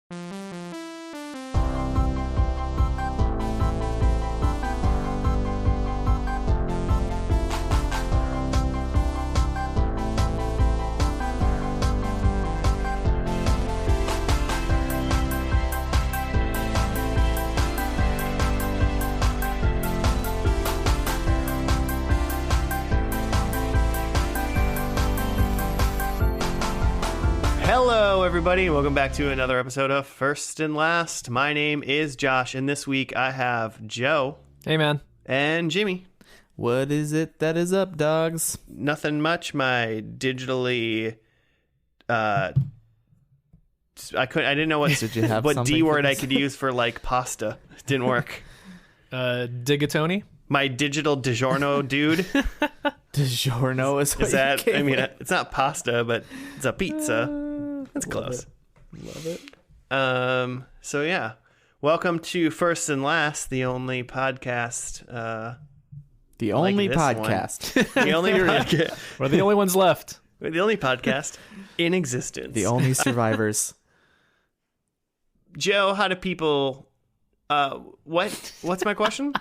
Hello, everybody. Welcome back to another episode of First and Last. My name is Josh, and this week I have Joe. Hey, man. And Jimmy. What is it that is up, dogs? Nothing much. My digitally, I didn't know what Did you have what D word for I this? could use for like pasta. Didn't work. Digatoni? My digital DiGiorno dude. DiGiorno is what Is that? you I came mean, with. it's not pasta, but it's a pizza. That's close. Love it. So yeah, welcome to First and Last, the only podcast. The only this one. podcast. The only podcast. We're the only ones left. We're the only podcast in existence. The only survivors. Joe, how do people? What's my question?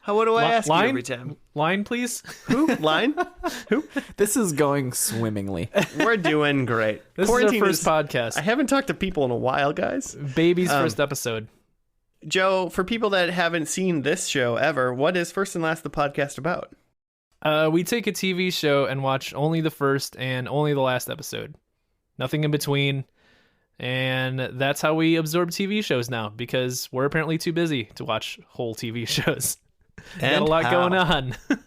What do I ask you every time? Line, please. Who? Line? Who? This is going swimmingly. We're doing great. This Quarantine is our first podcast. I haven't talked to people in a while, guys. Baby's first episode. Joe, for people that haven't seen this show ever, what is First and Last the podcast about? We take a TV show and watch only the first and only the last episode. Nothing in between. And that's how we absorb TV shows now, because we're apparently too busy to watch whole TV shows. Got a lot going on. Ain't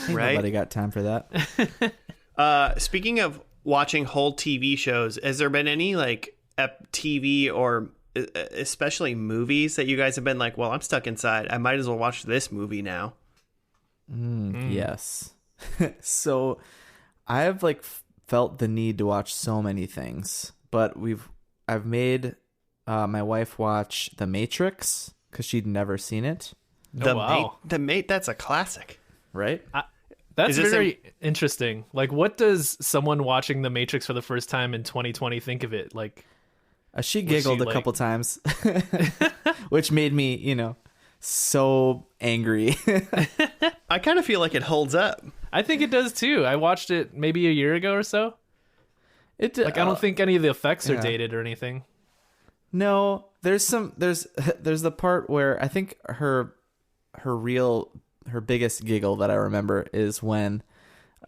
Right? Nobody got time for that. Speaking of watching whole TV shows, has there been any like TV or especially movies that you guys have been like, well, I'm stuck inside, I might as well watch this movie now? Yes. So I have felt the need to watch so many things, but I've made my wife watch The Matrix because she'd never seen it. Wow. That's a classic. Right? That's Is this very interesting. Like, what does someone watching The Matrix for the first time in 2020 think of it? Like, She giggled a couple times, which made me, so angry. I kind of feel like it holds up. I think it does too. I watched it maybe a year ago or so. I don't think any of the effects are yeah. dated or anything. No, there's the part where I think her biggest giggle that I remember is when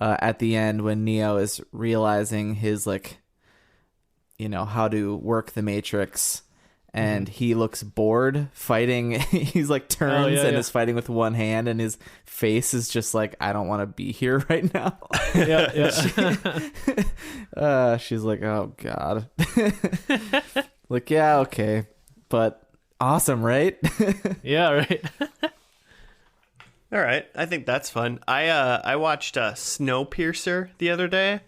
at the end when Neo is realizing his how to work the Matrix, and he looks bored fighting. He's turns and is fighting with one hand, and his face is just like, I don't want to be here right now. Yeah. She's like, oh God. Yeah, okay, but awesome, right? Yeah, right. All right, I think that's fun. I watched Snowpiercer the other day.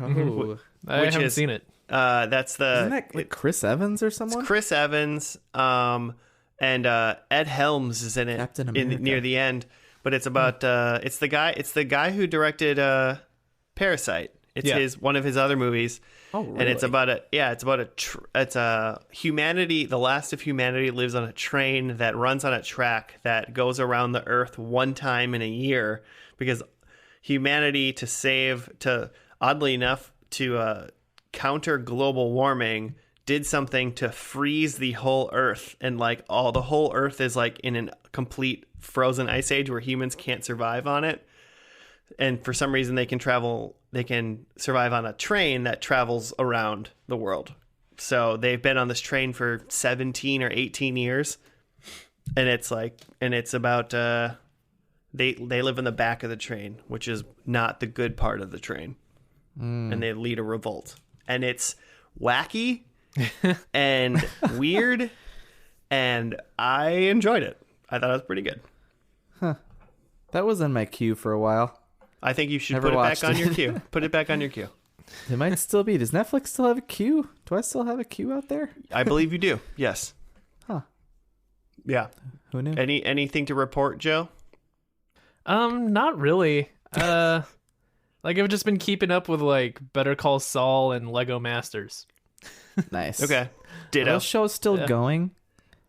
Oh, I Which haven't is- seen it. That's isn't that Chris Evans or someone? Chris Evans, and Ed Helms is in it Captain America. near the end. But it's about it's the guy who directed Parasite. It's one of his other movies. Oh, really? And it's about humanity. The last of humanity lives on a train that runs on a track that goes around the earth one time in a year, because humanity, oddly enough, to counter global warming, did something to freeze the whole earth, and the whole earth is in a complete frozen ice age where humans can't survive on it. And for some reason they can survive on a train that travels around the world. So they've been on this train for 17 or 18 years. And it's about they live in the back of the train, which is not the good part of the train. And they lead a revolt. And it's wacky and weird, and I enjoyed it. I thought it was pretty good. That was in my queue for a while. I think you should Never put it back watched on it. your queue. Put it back on your queue. It might still be. Does Netflix still have a queue? Do I still have a queue out there? I believe you do. Yes. Huh. Yeah. Who knew? Anything to report, Joe? Not really. I've just been keeping up with Better Call Saul and Lego Masters. Nice. Okay. Ditto. Are those shows still going?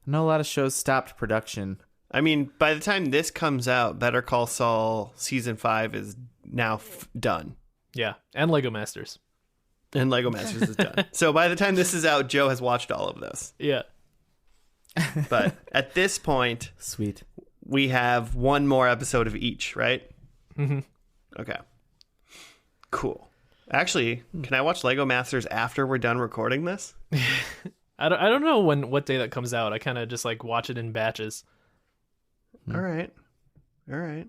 I know a lot of shows stopped production. I mean, by the time this comes out, Better Call Saul season 5 is now done. Yeah, and Lego Masters. And Lego Masters is done. So by the time this is out, Joe has watched all of this. Yeah. But at this point, Sweet. we have one more episode of each, right? Mm-hmm. Okay. Cool. Actually, can I watch Lego Masters after we're done recording this? I don't know what day that comes out. I kind of just like watch it in batches. All right. All right.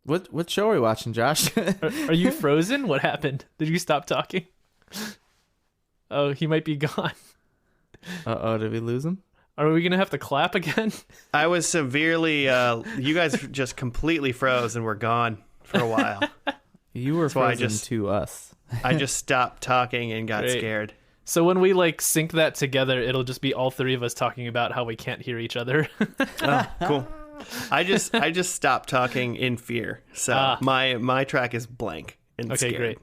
What show are we watching, Josh? Are you frozen? What happened? Did you stop talking? Oh, he might be gone. Uh-oh, did we lose him? Are we going to have to clap again? I was severely, you guys just completely froze and were gone for a while. You were So I frozen just- to us. I just stopped talking and got Great. scared. So when we like sync that together, it'll just be all three of us talking about how we can't hear each other. Oh, cool. I just stopped talking in fear. So my track is blank and Okay, scared.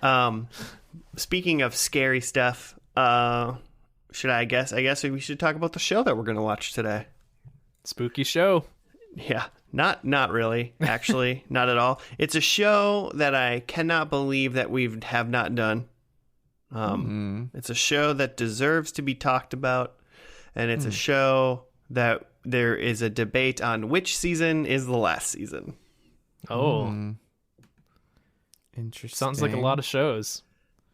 great. Speaking of scary stuff, should I guess we should talk about the show that we're going to watch today. Spooky show. Yeah, not really, actually, not at all. It's a show that I cannot believe that we have not done. It's a show that deserves to be talked about, and it's a show that there is a debate on which season is the last season. Oh, Interesting. sounds like a lot of shows.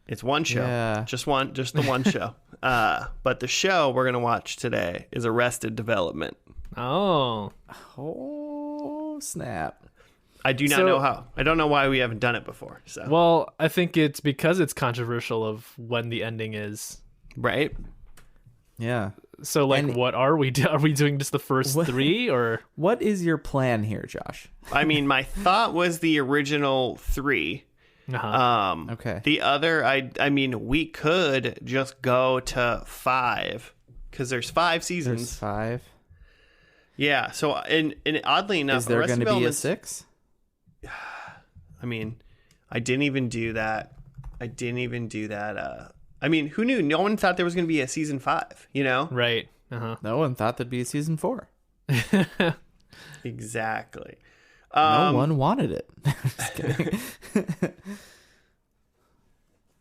It's one show, Yeah. just the one show. But the show we're gonna watch today is Arrested Development. Oh, Oh, snap. I do not So- know how. I don't know why we haven't done it before. So well, I think it's because it's controversial of when the ending is. right. Yeah. So, like, And- what are we? Are we doing just the first What- three, or What is your plan here, Josh? I mean, my thought was the original 3. Okay. The other, I mean, we could just go to 5 because there's 5 seasons. There's 5. Yeah. So, and oddly enough, Is there Arrested going to be a Development's- 6? I mean, I didn't even do that. I mean, who knew? No one thought there was going to be a season 5. You know? right? Uh No one thought there'd be a season 4. huh. Exactly. No one wanted it. Just kidding.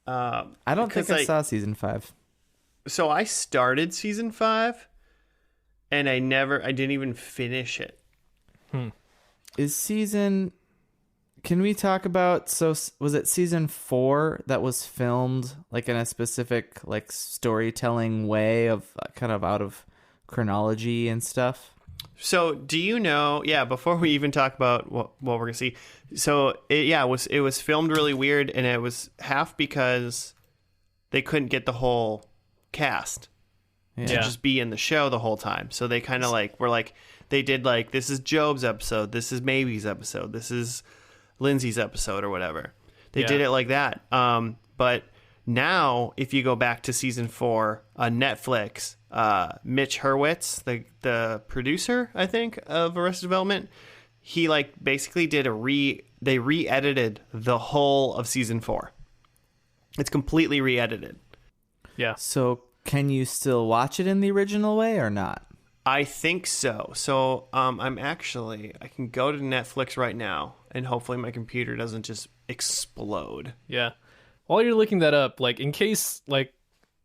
I don't think because, I like, saw season 5. So I started season 5, and I didn't even finish it. Is season... Can we talk about... So, was it season 4 that was filmed, like, in a specific, like, storytelling way of kind of out of chronology and stuff? So, do you know? Yeah, before we even talk about what we're gonna see, so it was filmed really weird, and it was half because they couldn't get the whole cast to Yeah. just be in the show the whole time. So they kind of like were like they did like this is Job's episode, this is Maybe's episode, this is Lindsay's episode or whatever. They did Yeah. it like that. But now, if you go back to season 4 on Netflix, Mitch Hurwitz, the producer, I think, of Arrested Development, he like basically did they re-edited the whole of season 4. It's completely re-edited. Yeah. So, can you still watch it in the original way or not? I think so. So I can go to Netflix right now, and hopefully my computer doesn't just explode. Yeah. While you're looking that up, like in case, like,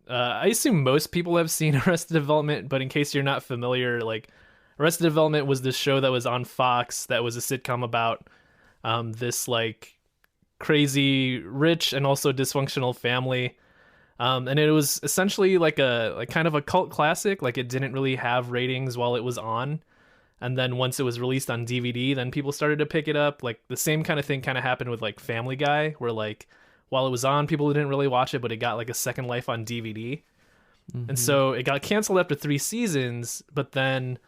I assume most people have seen Arrested Development, but in case you're not familiar, like, Arrested Development was this show that was on Fox that was a sitcom about this, like, crazy rich and also dysfunctional family. And it was essentially like kind of a cult classic. Like, it didn't really have ratings while it was on. And then once it was released on DVD, then people started to pick it up. Like, the same kind of thing kind of happened with, like, Family Guy, where, like, while it was on, people didn't really watch it, but it got, like, a second life on DVD. And so it got canceled after 3 seasons, but then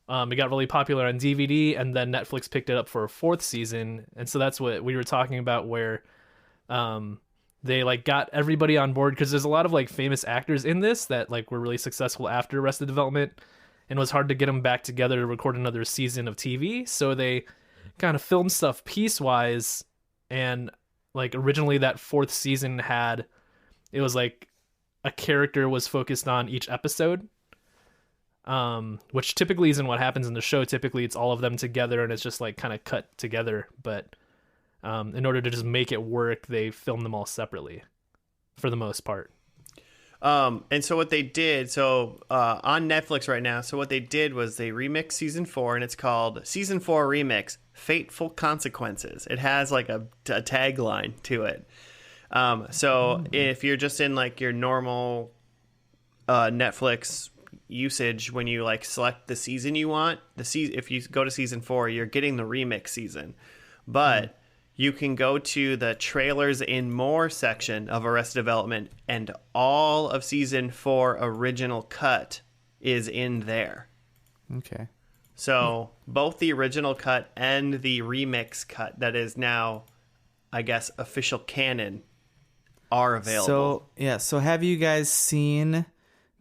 it got really popular on DVD, and then Netflix picked it up for a 4th season. And so that's what we were talking about, where they, like, got everybody on board, because there's a lot of, like, famous actors in this that, like, were really successful after Arrested Development, and it was hard to get them back together to record another season of TV. So they kind of filmed stuff piecewise, and, like, originally that 4th season had it was like a character was focused on each episode. Which typically isn't what happens in the show. Typically it's all of them together and it's just like kind of cut together. But in order to just make it work, they film them all separately for the most part. And so what they did, on Netflix right now, so what they did was they remixed season 4, and it's called Season 4 Remix, Fateful Consequences. It has like a tagline to it. So if you're just in like your normal Netflix usage, when you like select the season you want, if you go to season 4, you're getting the remix season. But you can go to the trailers in more section of Arrested Development, and all of season 4 original cut is in there. Okay. So both the original cut and the remix cut that is now, I guess, official canon are available. So have you guys seen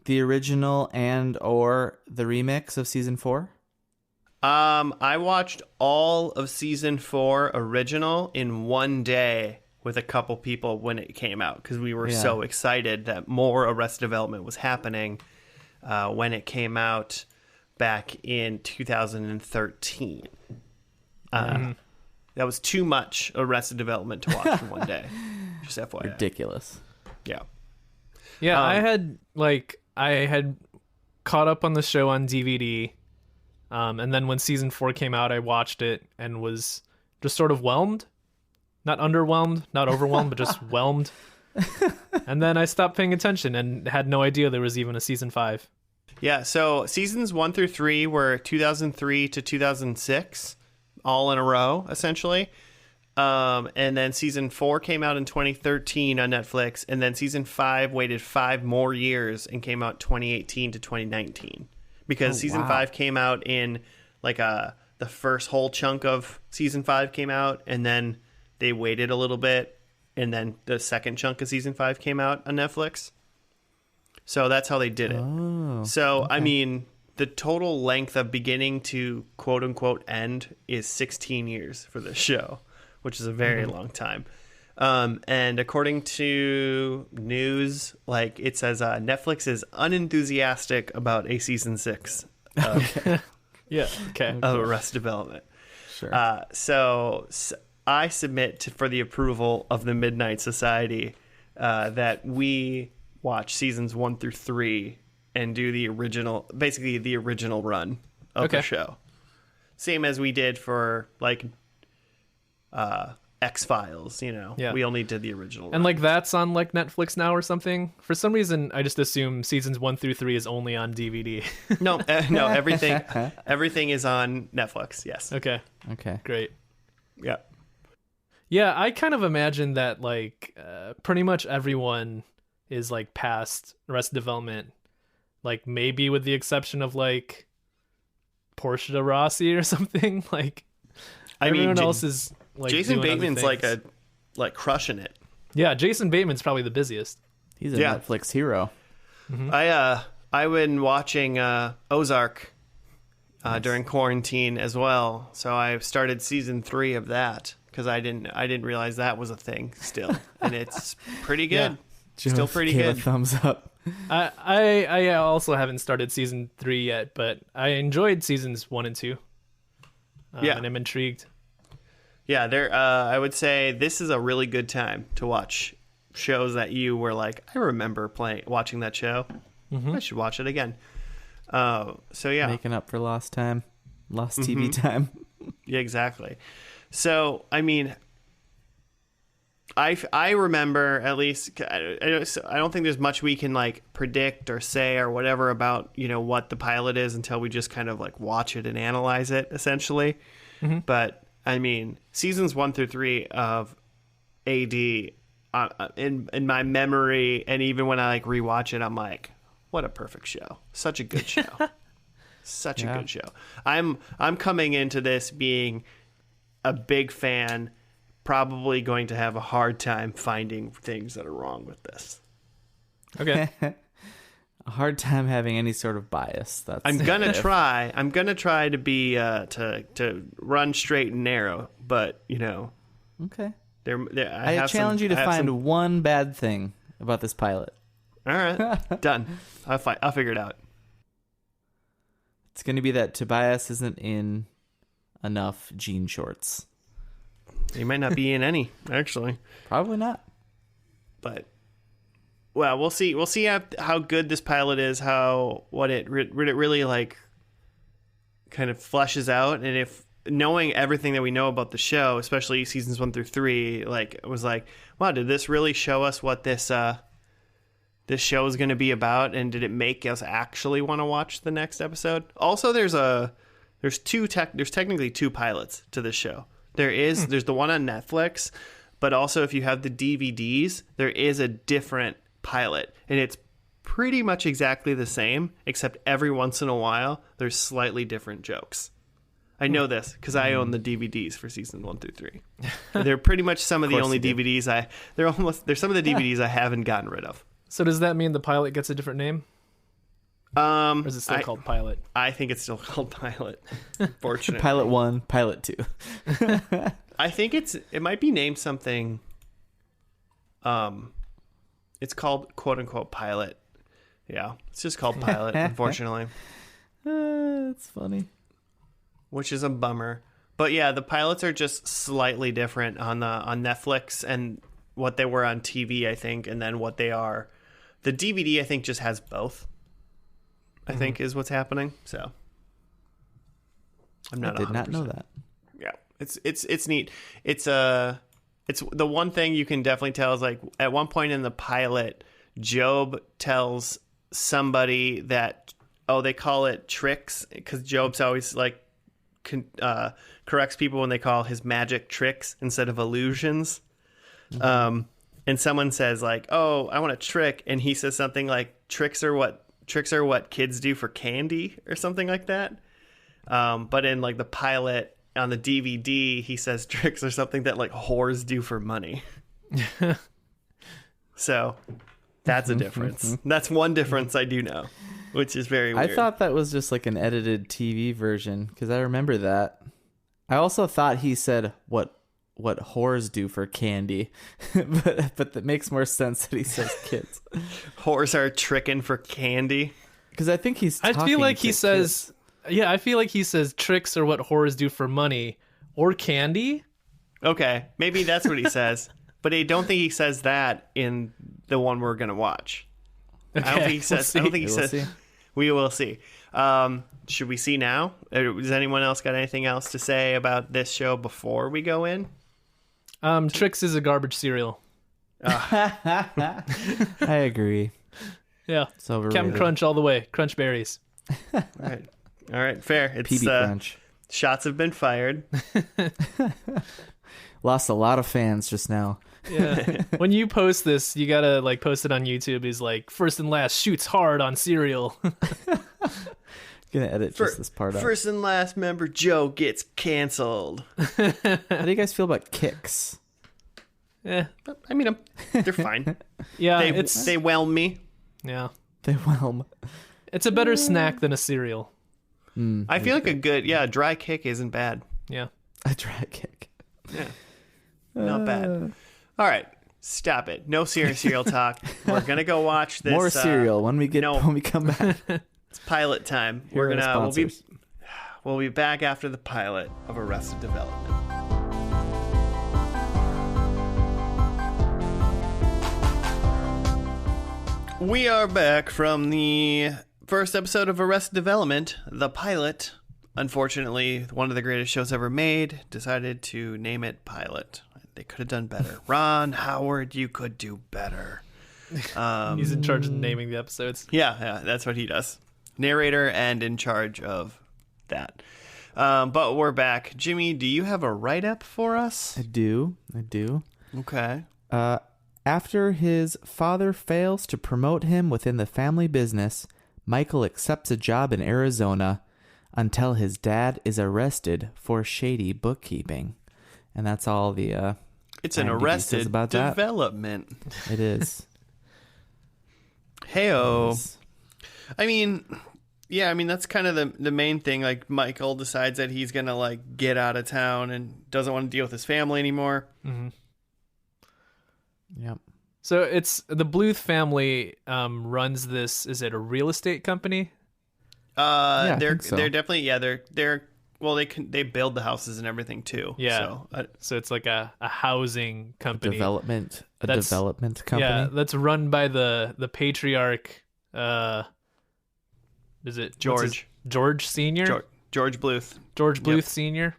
the original and or the remix of season 4? I watched all of season 4 original in one day with a couple people when it came out, because we were so excited that more Arrested Development was happening when it came out back in 2013. That was too much Arrested Development to watch in one day. Just FYI. Ridiculous. Yeah. Yeah, I had caught up on the show on DVD. And then when season 4 came out, I watched it and was just sort of whelmed. Not underwhelmed, not overwhelmed, but just whelmed. And then I stopped paying attention and had no idea there was even a season 5. Yeah, so seasons 1 through 3 were 2003 to 2006, all in a row, essentially. And then season 4 came out in 2013 on Netflix, and then season 5 waited 5 more years and came out 2018 to 2019. Because season 5 came out in like the first whole chunk of season 5 came out, and then they waited a little bit, and then the second chunk of season 5 came out on Netflix. So that's how they did it. Okay. I mean, the total length of beginning to quote unquote end is 16 years for this show, which is a very long time. And according to news, like it says, Netflix is unenthusiastic about a season 6 of, of Arrested Development. Sure. So I submit for the approval of the Midnight Society that we watch seasons 1 through 3 and do the original run of the show. Same as we did for like X-Files, we only did the original. And like that's on like Netflix now or something. For some reason, I just assume seasons 1 through 3 is only on DVD. No, everything is on Netflix. Yes. Okay. Great. Yeah. Yeah, I kind of imagine that like pretty much everyone is like past Arrested Development, like maybe with the exception of like Portia Rossi or something. Like everyone else is. Like Jason Bateman's like crushing it. Yeah, Jason Bateman's probably the busiest. He's a Netflix hero. Mm-hmm. I've been watching Ozark during quarantine as well, so I started season 3 of that because I didn't realize that was a thing still, and it's pretty good. Yeah. Still pretty good. Thumbs up. I also haven't started season 3 yet, but I enjoyed seasons 1 and 2. And I'm intrigued. Yeah, I would say this is a really good time to watch shows that you were like, I remember watching that show. Mm-hmm. I should watch it again. So yeah, making up for lost TV time. Yeah, exactly. So I mean, I remember at least. I don't think there's much we can like predict or say or whatever about what the pilot is until we just kind of like watch it and analyze it essentially. Mm-hmm. But I mean, seasons 1 through 3 of AD, in my memory, and even when I like rewatch it, I'm like, what a perfect show! Such a good show, such a good show. I'm coming into this being a big fan, probably going to have a hard time finding things that are wrong with this. Okay. A hard time having any sort of bias. I'm gonna try. I'm gonna try to be to run straight and narrow, but Okay. I challenge you to find one bad thing about this pilot. All right, done. I'll figure it out. It's going to be that Tobias isn't in enough jean shorts. He might not be in any, actually. Probably not. But, well, we'll see. We'll see how good this pilot is, what it really, like, kind of fleshes out. And if knowing everything that we know about the show, especially seasons 1 through 3, like, was like, wow, did this really show us what this show is going to be about? And did it make us actually want to watch the next episode? Also, there's technically 2 pilots to this show. There's the one on Netflix, but also if you have the DVDs, there is a different pilot, and it's pretty much exactly the same, except every once in a while there's slightly different jokes. I know this because I own the DVDs for season 1 through 3. They're pretty much some of the only DVDs they're some of the DVDs I haven't gotten rid of. So does that mean the pilot gets a different name? Or is it still called Pilot? I think it's still called Pilot. Fortunately, Pilot 1, Pilot 2. I think it might be named something. It's called quote unquote Pilot. Yeah, it's just called Pilot. Unfortunately, It's funny. Which is a bummer. But yeah, the pilots are just slightly different on Netflix and what they were on TV, I think, and then what they are. The DVD, I think, just has both. I think is what's happening. So I'm not. I did not 100%. know that. Yeah, it's neat. It's the one thing you can definitely tell is like at one point in the pilot, Job tells somebody that they call it tricks because Job's always like corrects people when they call his magic tricks instead of illusions. And someone says like, "Oh, I want a trick," and he says something like, "Tricks are what kids do for candy," or something like that. But in like the pilot on the DVD, he says tricks are something that like whores do for money. So that's a difference. That's one difference I do know, which is very weird. I thought that was just like an edited TV version because I remember that. I also thought he said what whores do for candy, but that makes more sense that he says kids. Whores are tricking for candy. Because I think he's. I feel like he says, kids. yeah, I feel like he says tricks are what whores do for money or candy. Okay, maybe that's what he says, but I don't think he says that in the one we're gonna watch. Okay, I don't think he says. I don't think he We'll says. see. We will see. Should we see now? Does anyone else got anything else to say about this show before we go in? Trix is a garbage cereal. I agree. Yeah. It's overrated. Captain Crunch all the way. Crunch berries. All right, fair. It's PB Crunch. Shots have been fired. Lost a lot of fans just now. Yeah. When you post this, you gotta like post it on YouTube. He's like, first and last shoots hard on cereal. Gonna edit just this part out. First and last member Joe gets canceled. How do you guys feel about kicks? Yeah. I mean, they're fine. Yeah. They whelm me. Yeah. They whelm. It's a better snack than a cereal. I feel like a dry kick isn't bad. Yeah. A dry kick. Yeah, not bad. All right, stop it. No cereal talk. We're gonna go watch this. More cereal when we come back. It's pilot time. Here are our sponsors. We'll be back after the pilot of Arrested Development. We are back from the first episode of Arrested Development, the pilot. Unfortunately, one of the greatest shows ever made decided to name it Pilot. They could have done better. Ron Howard, you could do better. He's in charge of naming the episodes. Yeah, that's what he does. Narrator and in charge of that. But we're back. Jimmy, do you have a write-up for us? I do. Okay. After his father fails to promote him within the family business, Michael accepts a job in Arizona until his dad is arrested for shady bookkeeping. And that's all the it's an IMDb Arrested says about that. Development. It is. Heyo. I mean, yeah, that's kind of the main thing. Like, Michael decides that he's gonna like get out of town and doesn't want to deal with his family anymore. Mm-hmm. Yep. So it's the Bluth family runs this. Is it a real estate company? I They're think so. they're definitely they're well they build the houses and everything too. Yeah. So So it's like a housing company. development That's- development company. Yeah, that's run by the patriarch. Is it George Senior? George Bluth. George Bluth Yep. Senior.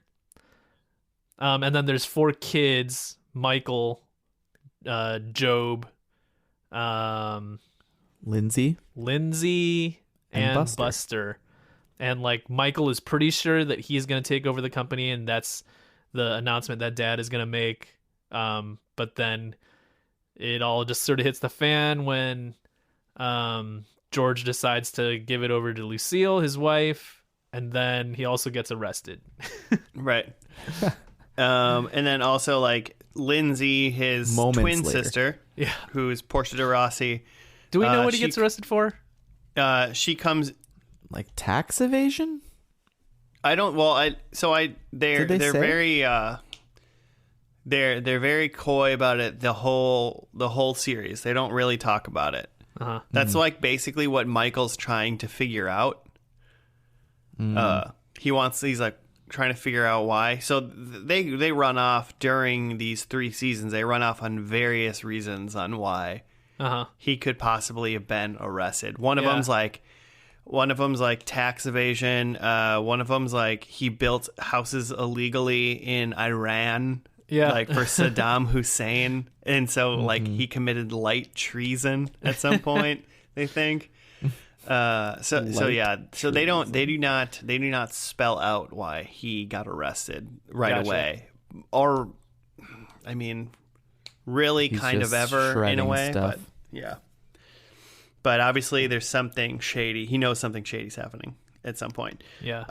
And then there's 4 kids: Michael, Job, Lindsay. Lindsay, And and Buster. Buster. And like Michael is pretty sure that he's gonna take over the company, and that's the announcement that Dad is gonna make. But then it all just sort of hits the fan when George decides to give it over to Lucille, his wife, and then he also gets arrested. Right. And then also like Lindsay, his Moments twin later. sister, Yeah. who's Portia de Rossi. Do we know what he she- gets arrested for? She comes. Like tax evasion? I don't. Well, they're Did they say? very they're very coy about it. The whole series. They don't really talk about it. Uh-huh. That's like basically what Michael's trying to figure out. He's like trying to figure out why. So they run off during these 3 seasons. They run off on various reasons on why Uh-huh. he could possibly have been arrested. One of Yeah. them's like tax evasion. One of them's like he built houses illegally in Iran. Yeah. Like for Saddam Hussein. And so like he committed light treason at some point, they think. So they do not spell out why he got arrested right Gotcha. away. Or I mean really He's kind of just ever in a shredding way, stuff. but yeah. But obviously there's something shady. He knows something shady's happening at some point. Yeah.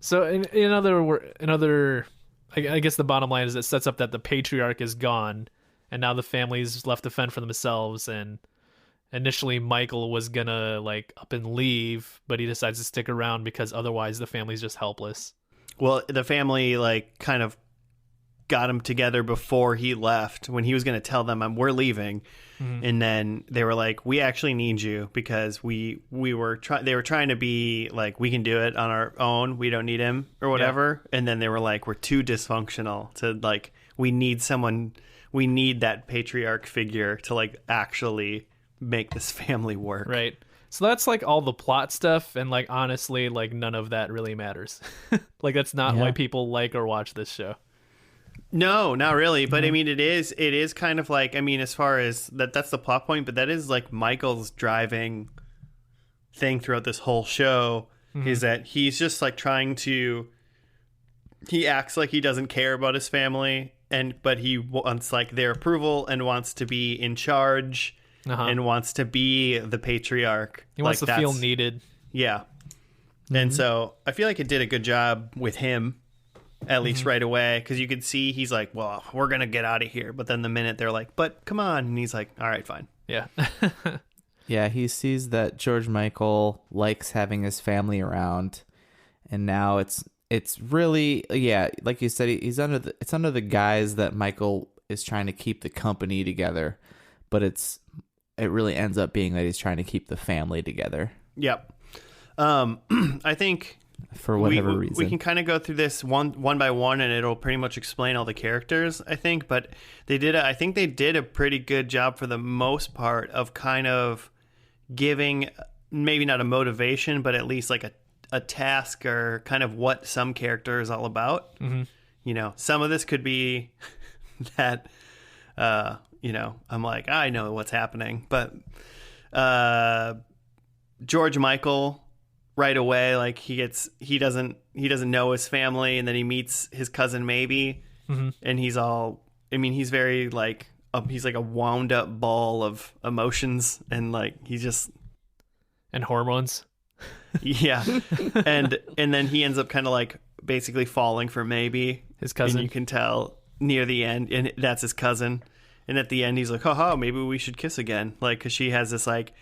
So in other, I guess the bottom line is it sets up that the patriarch is gone, and now the family's left to fend for themselves. And initially, Michael was gonna like up and leave, but he decides to stick around because otherwise the family's just helpless. Well, the family like kind of got him together before he left when he was going to tell them we're leaving. And then they were like, we actually need you because they were trying to be like, we can do it on our own. We don't need him or whatever. And then they were like, we're too dysfunctional to like, we need that patriarch figure to like actually make this family work. Right. So that's like all the plot stuff, and like honestly, like none of that really matters. Like that's not why people like or watch this show. No, not really. But I mean, it is kind of like, I mean, as far as that's the plot point, but that is like Michael's driving thing throughout this whole show is that he's just like he acts like he doesn't care about his family, but he wants like their approval and wants to be in charge and wants to be the patriarch. He wants to feel needed. Yeah. And so I feel like it did a good job with him. At least right away, because you could see he's like, well, we're going to get out of here. But then the minute they're like, but come on. And he's like, all right, fine. Yeah. Yeah, he sees that George Michael likes having his family around, and now it's really, yeah, like you said, it's under the guise that Michael is trying to keep the company together, but it really ends up being that he's trying to keep the family together. Yep. I think for whatever reason. We can kind of go through this one by one, and it'll pretty much explain all the characters, I think. But I think they did a pretty good job for the most part of kind of giving maybe not a motivation, but at least like a task or kind of what some character is all about. Mm-hmm. You know, some of this could be that, I'm like, I know what's happening. But George Michael, right away, like he doesn't know his family, and then he meets his cousin maybe, and he's very like he's like a wound up ball of emotions, and like and hormones. Yeah. and then he ends up kind of like basically falling for maybe His cousin. and you can tell near the end, and that's his cousin, and at the end he's like, haha, maybe we should kiss again, like because she has this like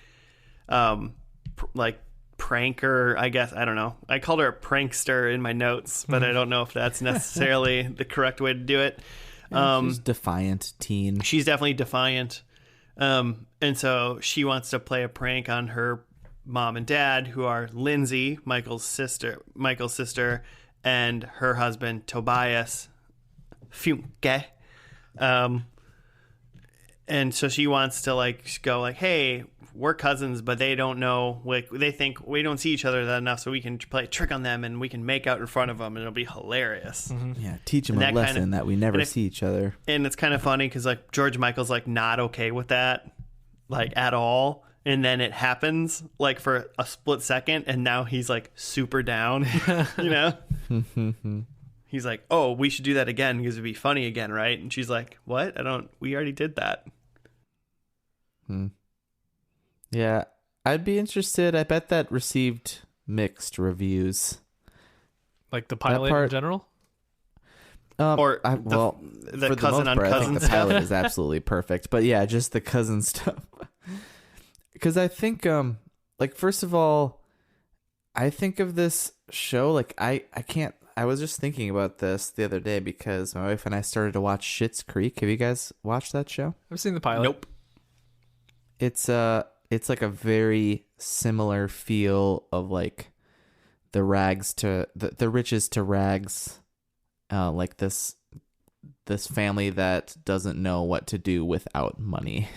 pranker, I guess. I don't know. I called her a prankster in my notes, but I don't know if that's necessarily the correct way to do it. She's defiant teen. She's definitely defiant. And so she wants to play a prank on her mom and dad, who are Lindsay, Michael's sister, and her husband, Tobias Funke. And so she wants to like go like, hey, we're cousins, but they don't know, like they think we don't see each other that enough, so we can play a trick on them and we can make out in front of them and it'll be hilarious. Yeah, teach them a lesson that we never see each other. And it's kind of funny because like George Michael's like not okay with that, like at all. And then it happens like for a split second, and now he's like super down, you know? He's like, oh, we should do that again because it'd be funny again, right? And she's like, what? We already did that. Yeah, I'd be interested. I bet that received mixed reviews. Like the pilot in general? Or the cousin on part, cousin I think the pilot is absolutely perfect. But yeah, just the cousin stuff. Because I think, like, first of all, I think of this show, like, I was just thinking about this the other day because my wife and I started to watch Schitt's Creek. Have you guys watched that show? I've seen the pilot. Nope. It's like a very similar feel of like the rags to the riches to rags, like this family that doesn't know what to do without money.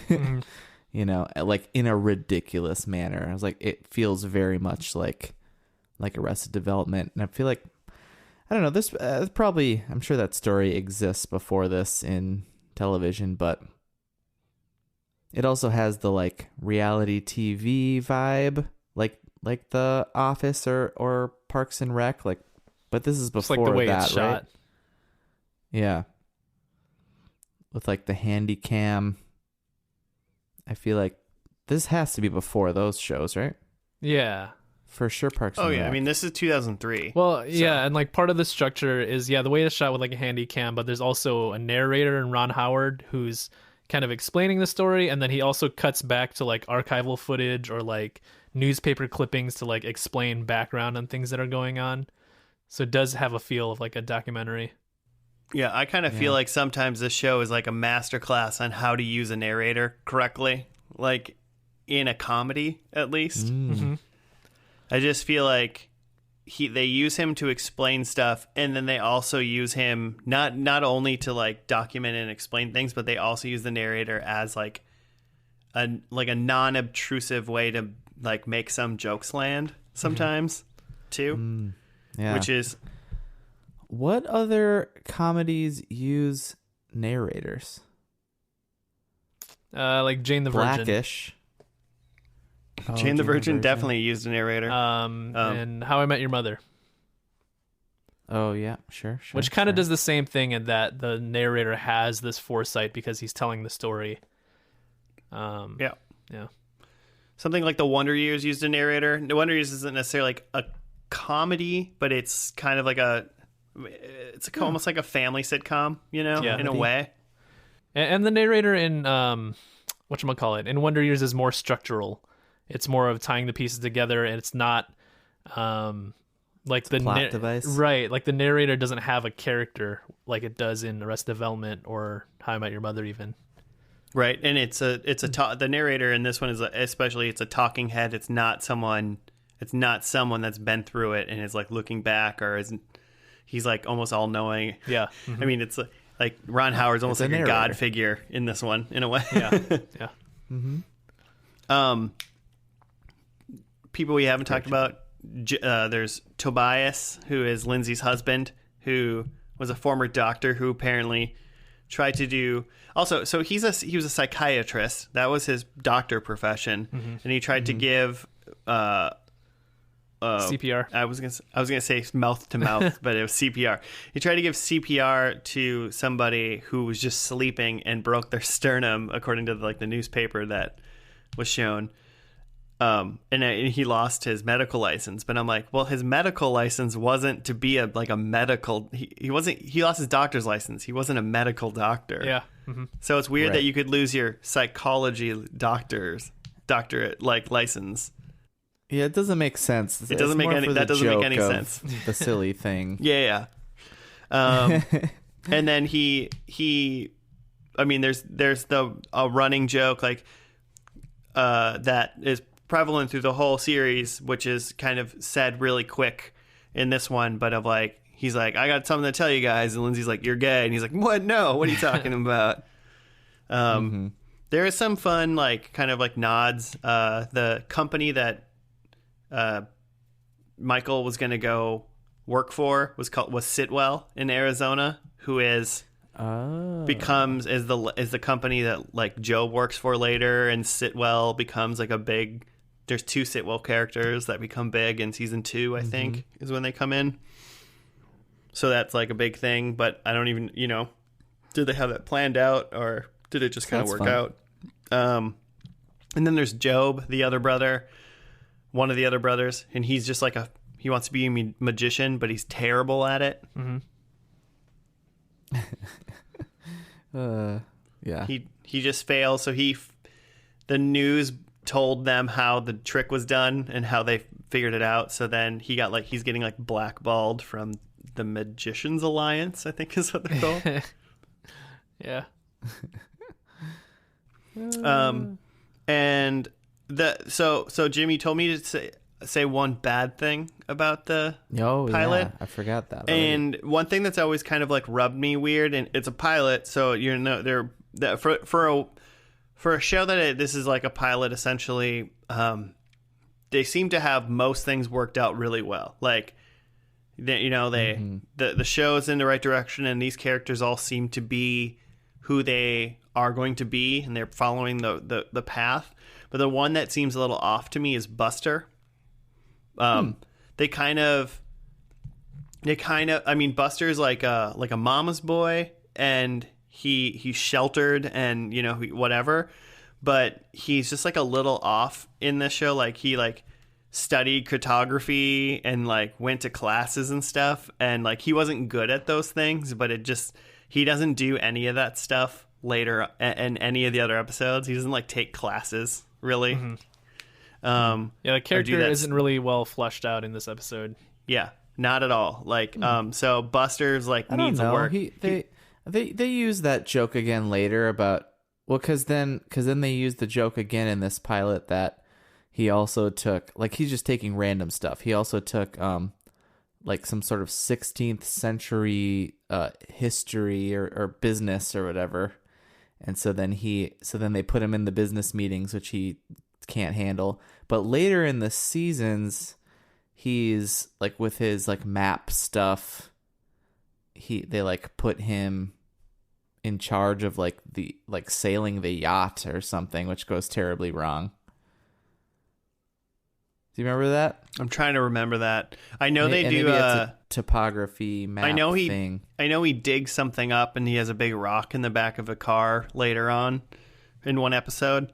You know, like in a ridiculous manner. I was like, it feels very much like Arrested Development, and I feel like, I don't know, this probably, I'm sure that story exists before this in television, but it also has the like reality TV vibe, like The Office or Parks and Rec, like, but this is before like the way that, it's shot. right? Yeah, with like the handy cam. I feel like this has to be before those shows, right? Yeah. For sure, Parks and Oh, yeah. Rec. I mean, this is 2003. Well, yeah, and like part of the structure is, the way it's shot with like a handy cam, but there's also a narrator in Ron Howard who's kind of explaining the story, and then he also cuts back to like archival footage or like newspaper clippings to like explain background on things that are going on. So it does have a feel of like a documentary. Yeah, I kind of feel like sometimes this show is like a masterclass on how to use a narrator correctly, like in a comedy, at least. Mm-hmm. I just feel like they use him to explain stuff, and then they also use him not only to like document and explain things, but they also use the narrator as like a non-obtrusive way to like make some jokes land sometimes too. Yeah. Which is, what other comedies use narrators? Like Jane the Virgin. Blackish. Jane the Virgin definitely used a narrator. And How I Met Your Mother. Oh yeah, sure. Which kind of does the same thing in that the narrator has this foresight because he's telling the story. Yeah. Yeah. Something like The Wonder Years used a narrator. The Wonder Years isn't necessarily like a comedy, but it's kind of like almost like a family sitcom, you know, in a way. And the narrator in whatchamacallit, in Wonder Years is more structural. It's more of tying the pieces together, and it's not like the plot device. Right, like the narrator doesn't have a character like it does in Arrested Development or How I Met Your Mother even. Right, and the narrator in this one is especially, it's a talking head. It's not someone that's been through it and is like looking back, or isn't. He's like almost all knowing. Yeah. I mean, it's like Ron Howard's almost like a god figure in this one in a way. Yeah. Yeah. People we haven't talked about. There's Tobias, who is Lindsay's husband, who was a former doctor who apparently tried to do. Also, so he was a psychiatrist. That was his doctor profession, and he tried to give. CPR. I was gonna say mouth to mouth, but it was CPR. He tried to give CPR to somebody who was just sleeping and broke their sternum, according to the newspaper that was shown. And he lost his medical license. But I'm like, well, his medical license wasn't to be a medical. He lost his doctor's license. He wasn't a medical doctor. Yeah. So it's weird that you could lose your psychology doctorate license. Yeah, it doesn't make sense. It doesn't make any sense. The silly thing. Yeah. And then he I mean, there's a running joke like that is prevalent through the whole series, which is kind of said really quick in this one, but of like, he's like, I got something to tell you guys, and Lindsay's like, you're gay, and he's like, what? No, what are you talking about? There is some fun, like, kind of like nods. The company that Michael was going to go work for was Sitwell in Arizona, who is becomes is the company that like Joe works for later, and Sitwell becomes like a big. There's 2 Sitwell characters that become big in season 2, I think, is when they come in. So that's like a big thing, but I don't even, did they have that planned out, or did it just kind of work out? And then there's Job, the other brother, one of the other brothers, and he's just like he wants to be a magician, but he's terrible at it. Yeah. He just fails. So the news told them how the trick was done and how they figured it out. So then he's getting like blackballed from the Magicians Alliance, I think is what they're called. Yeah. And so Jim, you told me to say one bad thing about the pilot. Yeah, I forgot that already. And one thing that's always kind of like rubbed me weird, and it's a pilot, so for a show that this is like a pilot essentially, they seem to have most things worked out really well. Like the show is in the right direction, and these characters all seem to be who they are going to be, and they're following the path. But the one that seems a little off to me is Buster. They kind of I mean, Buster's like a mama's boy, and he's sheltered and whatever, but he's just like a little off in this show. Like he like studied cartography and like went to classes and stuff, and like he wasn't good at those things, but he doesn't do any of that stuff later in any of the other episodes. He doesn't like take classes really. The character isn't really well fleshed out in this episode. Yeah, not at all. Like so Buster's like needs to work. They use that joke again later about because then they use the joke again in this pilot that he also took, like, he's just taking random stuff. He also took like some sort of 16th century history or business or whatever, and so then they put him in the business meetings, which he can't handle. But later in the seasons, he's like with his like map stuff. They like put him in charge of like sailing the yacht or something, which goes terribly wrong. Do you remember that? I'm trying to remember that. I know they do it's a topography map thing. I know he digs something up, and he has a big rock in the back of a car later on in one episode.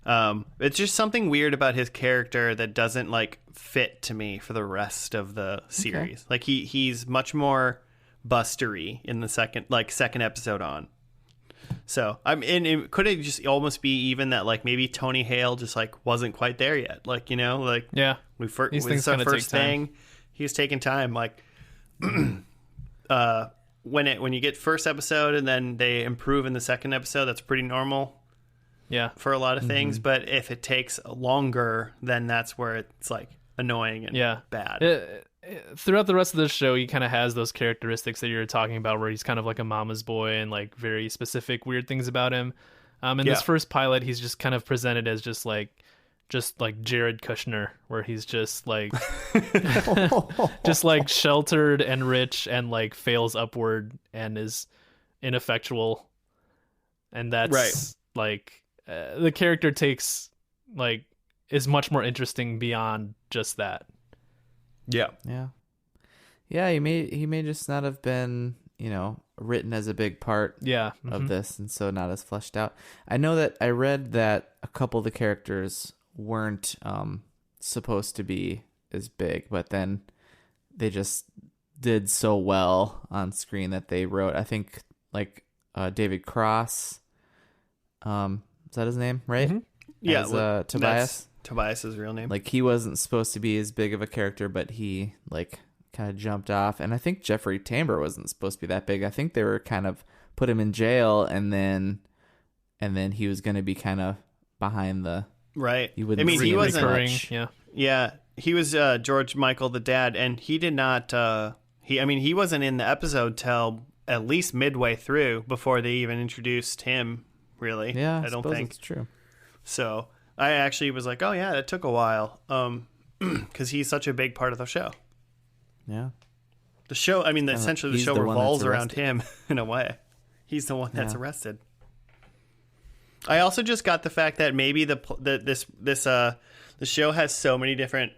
It's just something weird about his character that doesn't like fit to me for the rest of the series. Okay. Like he's much more Bustery in the second episode on. So and it could it just almost be even that like maybe Tony Hale just like wasn't quite there yet. Like like it's our first thing. He's taking time. Like when you get first episode and then they improve in the second episode, that's pretty normal. Yeah, for a lot of things. But if it takes longer, then that's where it's like annoying and bad. Throughout the rest of the show, he kind of has those characteristics that you're talking about, where he's kind of like a mama's boy and like very specific weird things about him. In this first pilot, he's just kind of presented as just like Jared Kushner, where he's just like just like sheltered and rich and like fails upward and is ineffectual, and that's right. Like the character is much more interesting beyond just that. Yeah. He may just not have been, written as a big part of this, and so not as fleshed out. I know that I read that a couple of the characters weren't supposed to be as big, but then they just did so well on screen that they wrote, I think, like David Cross, is that his name, right? Mm-hmm. Yeah. As, Tobias. Tobias's real name. Like, he wasn't supposed to be as big of a character, but he like kind of jumped off. And I think Jeffrey Tambor wasn't supposed to be that big. I think they were kind of put him in jail, and then he was going to be kind of behind the Right. You wouldn't I mean, see he him wasn't. recurring. much. Yeah. Yeah, he was George Michael, the dad, and he did not. He wasn't in the episode till at least midway through before they even introduced him. Really, Yeah, I don't suppose think it's true. so. I actually was like, oh yeah, it took a while, because he's such a big part of the show. Yeah. The show, I mean, essentially the he's show the one revolves that's around arrested. him in a way. He's the one that's Yeah. arrested. I also just got the fact that maybe the show has so many different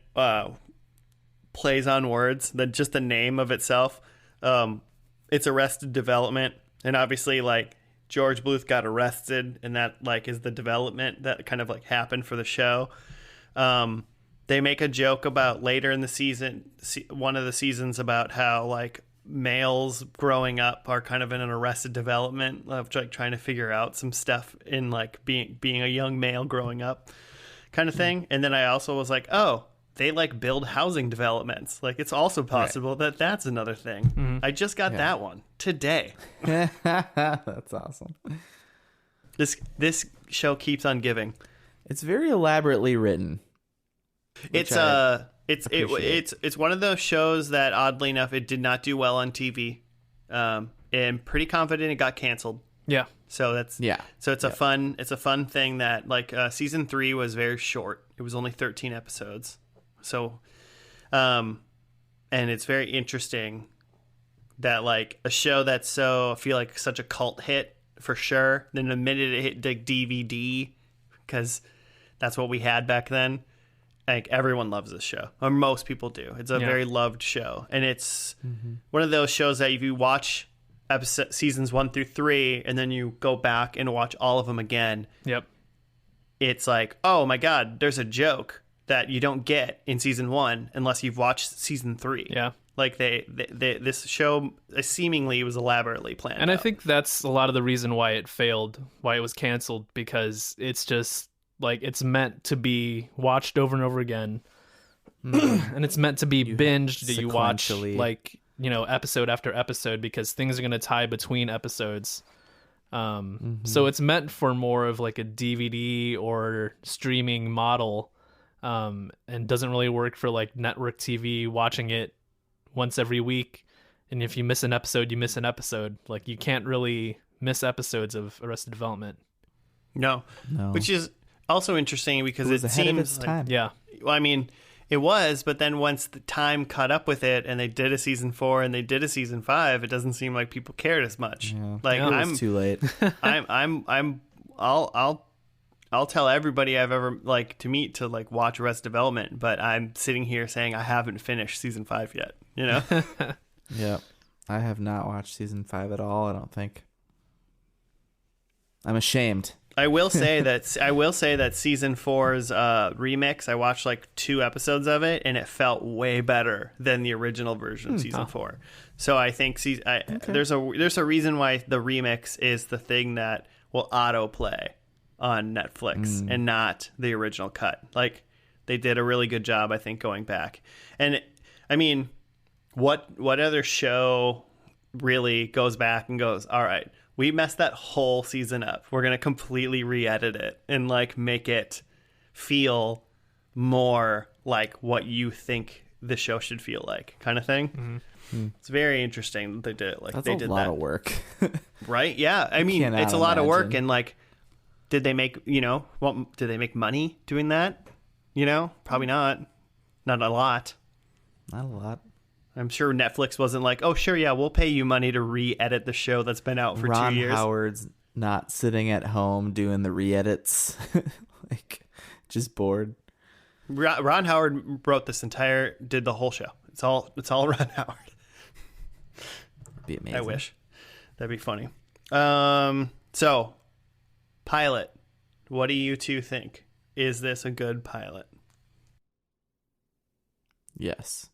plays on words that just the name of itself. It's Arrested Development, and obviously like George Bluth got arrested, and that like is the development that kind of like happened for the show. They make a joke about later in the season, one of the seasons, about how like males growing up are kind of in an arrested development of like trying to figure out some stuff in like being a young male growing up kind of thing. And then I also was like, oh, they like build housing developments. Like it's also possible that that's another thing. I just got that one today. That's awesome. This show keeps on giving. It's very elaborately written. It's one of those shows that oddly enough it did not do well on TV. And pretty confident it got canceled. Yeah. So that's Yeah. So it's a fun thing that like season 3 was very short. It was only 13 episodes. So and it's very interesting that like a show that's so I feel like such a cult hit for sure. Then the minute it hit the DVD, because that's what we had back then. Like everyone loves this show, or most people do. It's a very loved show, and it's one of those shows that if you watch seasons 1 through 3, and then you go back and watch all of them again, Yep. it's like, oh my god, there's a joke that you don't get in season 1 unless you've watched season 3. Yeah. Like this show seemingly was elaborately planned. And I out. think that's a lot of the reason why it failed, why it was canceled, because it's just like it's meant to be watched over and over again. And it's meant to be binged that you watch sequentially. like, you know, episode after episode, because things are going to tie between episodes. So it's meant for more of like a DVD or streaming model, and doesn't really work for like network TV, watching it once every week. And if you miss an episode, you miss an episode. Like you can't really miss episodes of Arrested Development. no, which is also interesting because It was it ahead of seems its like, time. Yeah. well, I mean, it was, but then once the time caught up with it, and they did a season 4 and they did a season 5, it doesn't seem like people cared as much. Yeah. Like No, It was too late. I'll tell everybody I've ever like to meet to like watch Arrested Development, but I'm sitting here saying I haven't finished season 5 yet. You know, Yep. I have not watched season 5 at all, I don't think. I'm ashamed. I will say that season 4's remix. I watched like 2 episodes of it, and it felt way better than the original version of season 4. So I think there's a reason why the remix is the thing that will autoplay on Netflix and not the original cut. Like they did a really good job, I think, going back. And I mean, what other show really goes back and goes, all right, we messed that whole season up. We're going to completely re-edit it and like make it feel more like what you think the show should feel like, kind of thing. It's very interesting that they did it. Like That's they a did lot that, of work. right? Yeah, I mean, cannot it's a lot of work, imagine. and like, did they make did they make money doing that? You know, probably not a lot. Not a lot. I'm sure Netflix wasn't like, oh, sure, yeah, we'll pay you money to re-edit the show that's been out for Ron 2 years. Howard's not sitting at home doing the re-edits. Like, just bored. Ron Howard did the whole show. It's all Ron Howard. Be amazing. I wish. That'd be funny. So, pilot. What do you two think? Is this a good pilot? Yes.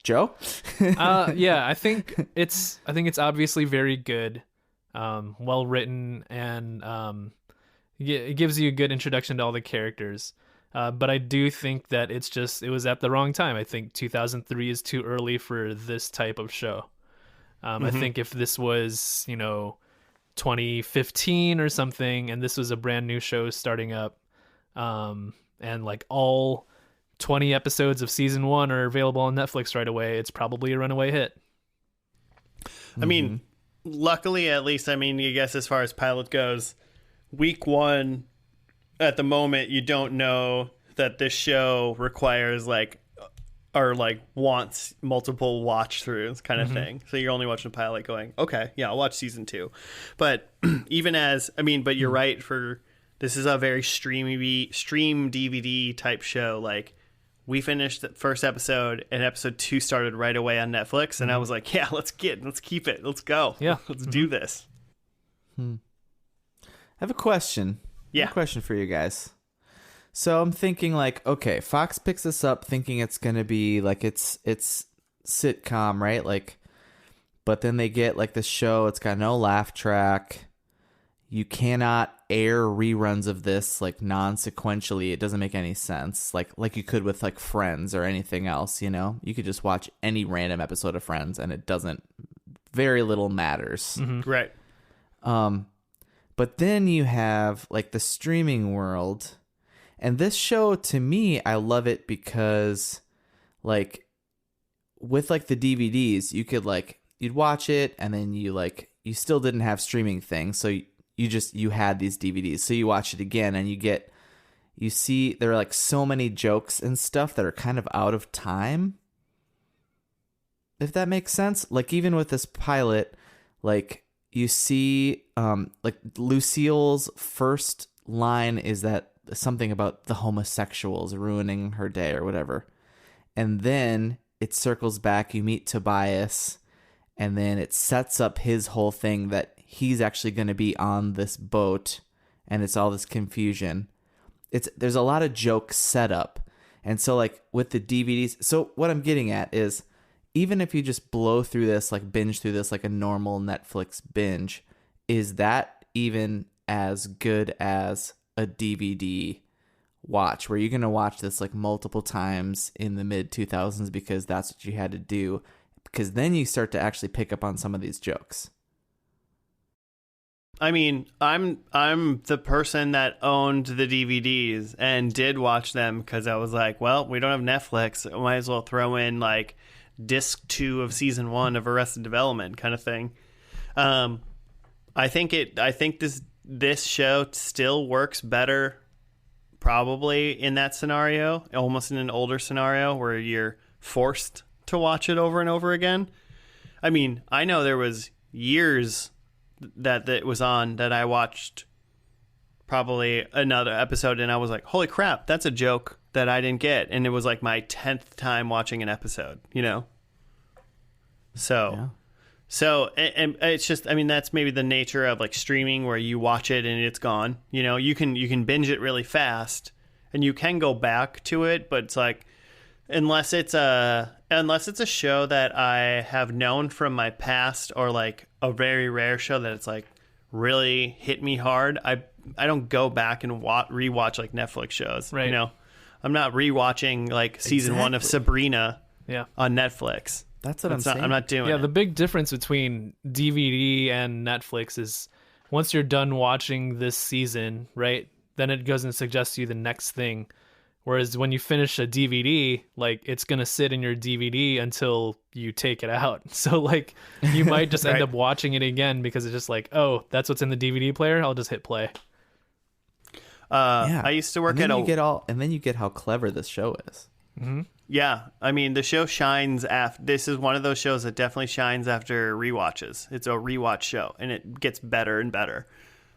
Joe? Yeah, I think it's obviously very good, well written, and it gives you a good introduction to all the characters. But I do think that it was at the wrong time. I think 2003 is too early for this type of show. I think if this was, 2015 or something, and this was a brand new show starting up, and like all 20 episodes of season 1 are available on Netflix right away, it's probably a runaway hit. I mean, luckily, at least, I guess as far as pilot goes, week 1, at the moment, you don't know that this show requires wants multiple watch throughs kind of thing. So you're only watching the pilot going, okay, yeah, I'll watch season 2. But but you're right, this is a very stream DVD type show. Like, we finished the first episode and episode 2 started right away on Netflix. And I was like, yeah, let's keep it. Let's go. Yeah. Let's do this. I have a question. Yeah. I have a question for you guys. So I'm thinking like, okay, Fox picks this up thinking it's going to be like it's sitcom, right? Like, but then they get like this show, it's got no laugh track. You cannot air reruns of this like non-sequentially. It doesn't make any sense. Like you could with like Friends or anything else, You could just watch any random episode of Friends and it doesn't, very little matters. Right. But then you have like the streaming world. And this show, to me, I love it because, like, with, like, the DVDs, you could, like, you'd watch it, and then you still didn't have streaming things, so you had these DVDs. So you watch it again, and you see there are, like, so many jokes and stuff that are kind of out of time, if that makes sense. Like, even with this pilot, like, you see, like, Lucille's first line is that something about the homosexuals ruining her day or whatever. And then it circles back, you meet Tobias, and then it sets up his whole thing that he's actually going to be on this boat, and it's all this confusion. There's a lot of jokes set up. And so like with the DVDs, so what I'm getting at is even if you just blow through this, like binge through this like a normal Netflix binge, is that even as good as a DVD watch where you're going to watch this like multiple times in the mid 2000s because that's what you had to do, because then you start to actually pick up on some of these jokes? I mean, I'm the person that owned the DVDs and did watch them because I was like, well, we don't have Netflix, I might as well throw in like disc 2 of season 1 of Arrested Development kind of thing. I think this show still works better probably in that scenario, almost in an older scenario where you're forced to watch it over and over again. I mean, I know there was years that it was on that I watched probably another episode and I was like, holy crap, that's a joke that I didn't get. And it was like my 10th time watching an episode, So... yeah. So, and it's just, I mean, that's maybe the nature of like streaming where you watch it and it's gone. You can binge it really fast and you can go back to it, but it's like, unless it's a show that I have known from my past or like a very rare show that it's like really hit me hard, I don't go back and rewatch like Netflix shows. Right. I'm not rewatching like season 1 of Sabrina on Netflix. That's what I'm saying. I'm not doing it. Yeah, the big difference between DVD and Netflix is once you're done watching this season, right, then it goes and suggests to you the next thing. Whereas when you finish a DVD, like, it's going to sit in your DVD until you take it out. So, like, you might just end up watching it again because it's just like, oh, that's what's in the DVD player? I'll just hit play. I used to work and then you get how clever this show is. Mm-hmm. Yeah, I mean, the show shines after. This is one of those shows that definitely shines after rewatches. It's a rewatch show, and it gets better and better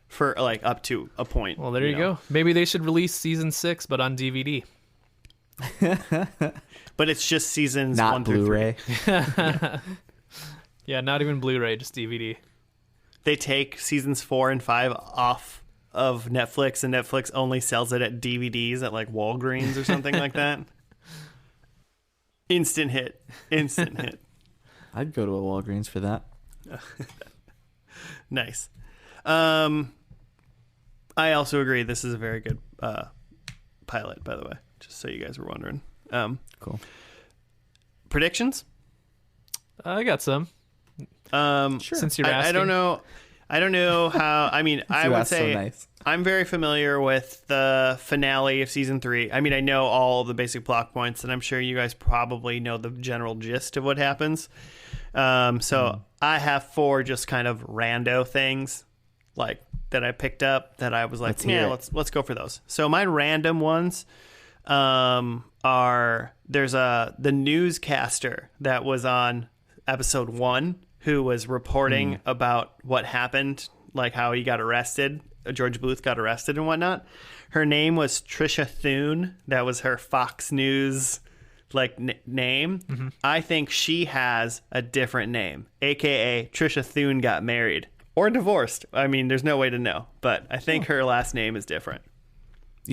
for like up to a point. Well, there you go. Maybe they should release season 6, but on DVD. But it's just seasons not 1 through Blu-ray. 3. Yeah, not even Blu-ray, just DVD. They take seasons 4 and 5 off of Netflix, and Netflix only sells it at DVDs at like Walgreens or something like that. Instant hit. I'd go to a Walgreens for that. Nice. I also agree this is a very good pilot, by the way, just so you guys were wondering. Cool. Predictions? I got some. Sure. Since you're asking. I don't know. I don't know how. I mean, I You would asked so say nice. I'm very familiar with the finale of season 3. I mean, I know all the basic plot points, and I'm sure you guys probably know the general gist of what happens. So I have 4 just kind of rando things like that I picked up that I was like, let's go for those. So my random ones are the newscaster that was on episode 1 who was reporting about what happened, like how he got arrested. George Booth got arrested and whatnot. Her name was Trisha Thune. That was her Fox News name. Mm-hmm. I think she has a different name, aka Trisha Thune got married or divorced. I mean, there's no way to know, but I think her last name is different.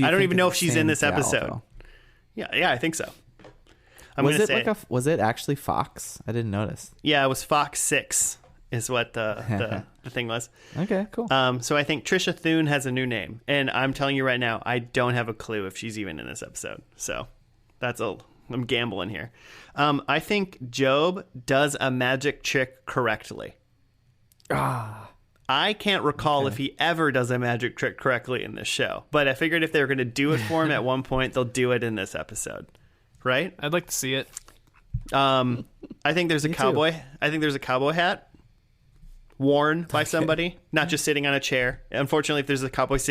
I don't even know if she's in this episode. Though? Yeah, I think so. Was it actually Fox? I didn't notice. Yeah, it was Fox 6 is what the thing was. Okay, cool. So I think Trisha Thune has a new name, and I'm telling you right now, I don't have a clue if she's even in this episode. So I'm gambling here. I think Job does a magic trick correctly. I can't recall if he ever does a magic trick correctly in this show, but I figured if they were going to do it for him at one point, they'll do it in this episode. Right? I'd like to see it. I think there's a cowboy. I think there's a cowboy hat worn by somebody, not just sitting on a chair. Unfortunately, if there's a cowboy hat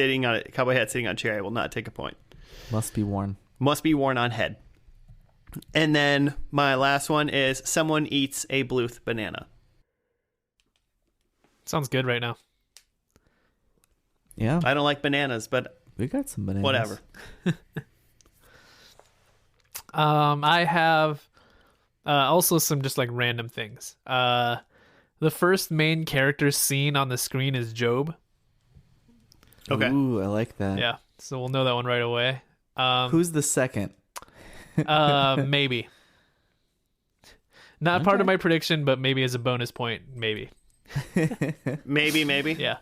sitting on a chair, I will not take a point. Must be worn. Must be worn on head. And then my last one is someone eats a Bluth banana. Sounds good right now. Yeah. I don't like bananas, but we got some bananas. Whatever. I have also some just random things. The first main character seen on the screen is Job. Okay. Ooh, I like that. Yeah, so we'll know that one right away. Who's the second? Maybe. Not part of my prediction, but maybe as a bonus point, maybe. maybe. Yeah.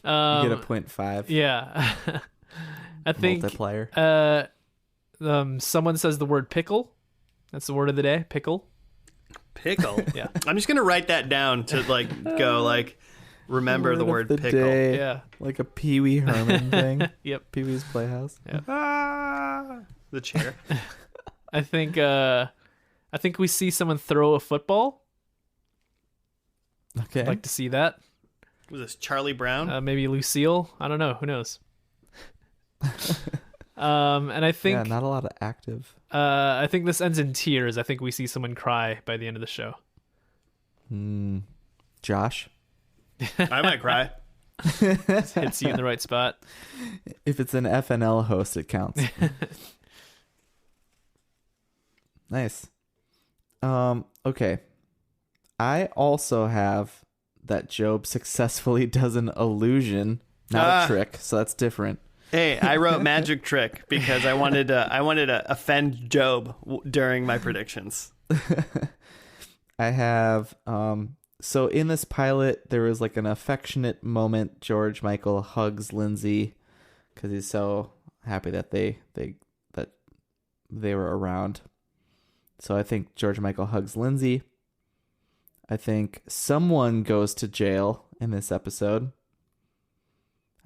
You get a 0.5. Yeah. I think multiplier. Someone says the word pickle. That's the word of the day. Pickle. Yeah. I'm just gonna write that down to go remember the word pickle. Day. Yeah. Like a Pee Wee Herman thing. Yep. Pee Wee's Playhouse. Yep. The chair. I think we see someone throw a football. Okay. I'd like to see that. Was this Charlie Brown? Maybe Lucille. I don't know. Who knows? And I think not a lot of active. I think this ends in tears. I think we see someone cry by the end of the show. Josh. I might cry. Hits you in the right spot. If it's an FNL host, it counts. Nice. Okay. I also have that Job successfully does an illusion, not a trick, so that's different. Hey, I wrote magic trick because I wanted to offend Job during my predictions. I have so in this pilot there was an affectionate moment. George Michael hugs Lindsay because he's so happy that they were around. So I think George Michael hugs Lindsay. I think someone goes to jail in this episode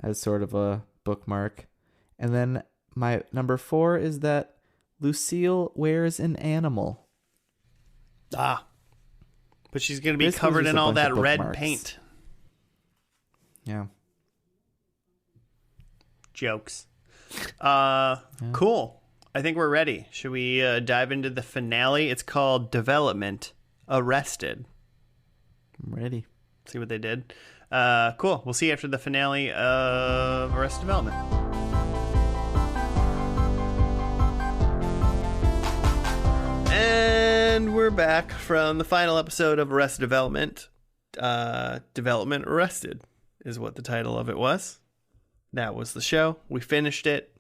as sort of a bookmark. And then my number 4 is that Lucille wears an animal. But she's going to be covered in all that red paint. Yeah. Jokes. Cool. I think we're ready. Should we dive into the finale? It's called Development Arrested. I'm ready. See what they did. Cool. We'll see you after the finale of Arrested Development. And we're back from the final episode of Arrested Development. Development Arrested is what the title of it was. That was the show. We finished it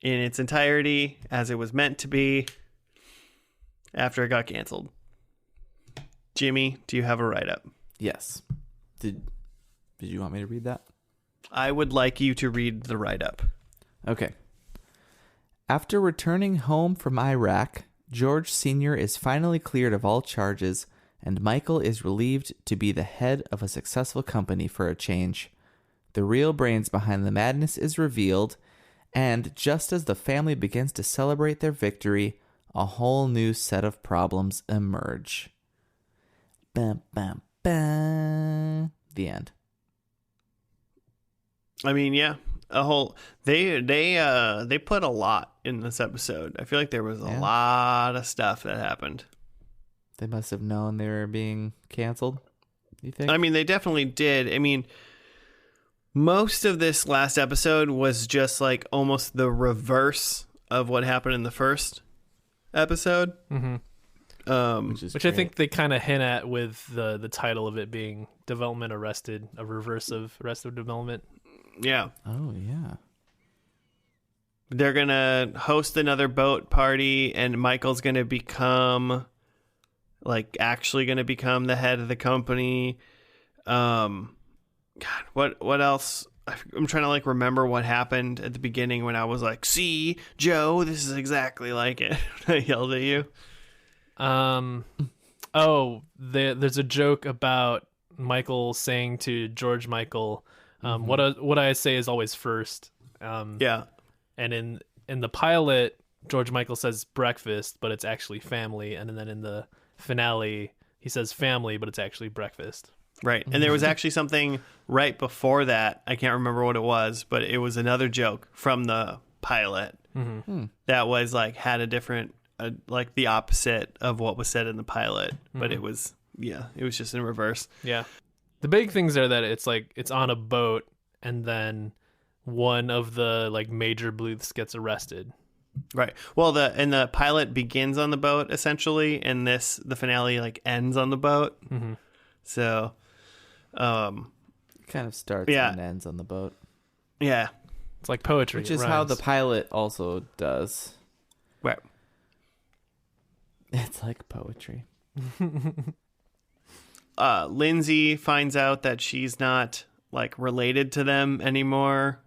in its entirety as it was meant to be after it got canceled. Jimmy, do you have a write-up? Yes. Did you want me to read that? I would like you to read the write-up. Okay. After returning home from Iraq, George Sr. is finally cleared of all charges and Michael is relieved to be the head of a successful company for a change. The real brains behind the madness is revealed, and just as the family begins to celebrate their victory, a whole new set of problems emerge. Bam, bam, bam. The end. I mean, yeah, they put a lot in this episode. I feel like there was a lot of stuff that happened. They must have known they were being canceled, you think? I mean, they definitely did. I mean, most of this last episode was just like almost the reverse of what happened in the first episode. Mm-hmm. Which I think they kind of hint at with the title of it being Development Arrested, a reverse of Arrested Development. Yeah. Oh, yeah. They're going to host another boat party, and Michael's going to become, like, actually going to become the head of the company. God, what else? I'm trying to, like, remember what happened at the beginning when I was like, see, Joe, this is exactly like it. I yelled at you. There's a joke about Michael saying to George Michael, what I say is always first. Yeah. And in the pilot, George Michael says breakfast, but it's actually family. And then in the finale, he says family, but it's actually breakfast. Right. And there was actually something right before that. I can't remember what it was, but it was another joke from the pilot that was like had a different, like the opposite of what was said in the pilot. But it was just in reverse. Yeah. The big things are that it's like it's on a boat and then one of the like major Bluths gets arrested. Right. Well, the pilot begins on the boat essentially, and the finale like ends on the boat. Mm-hmm. So, kind of starts and ends on the boat. Yeah. It's like poetry. Which is how the pilot also does. Right. It's like poetry. Lindsay finds out that she's not like related to them anymore,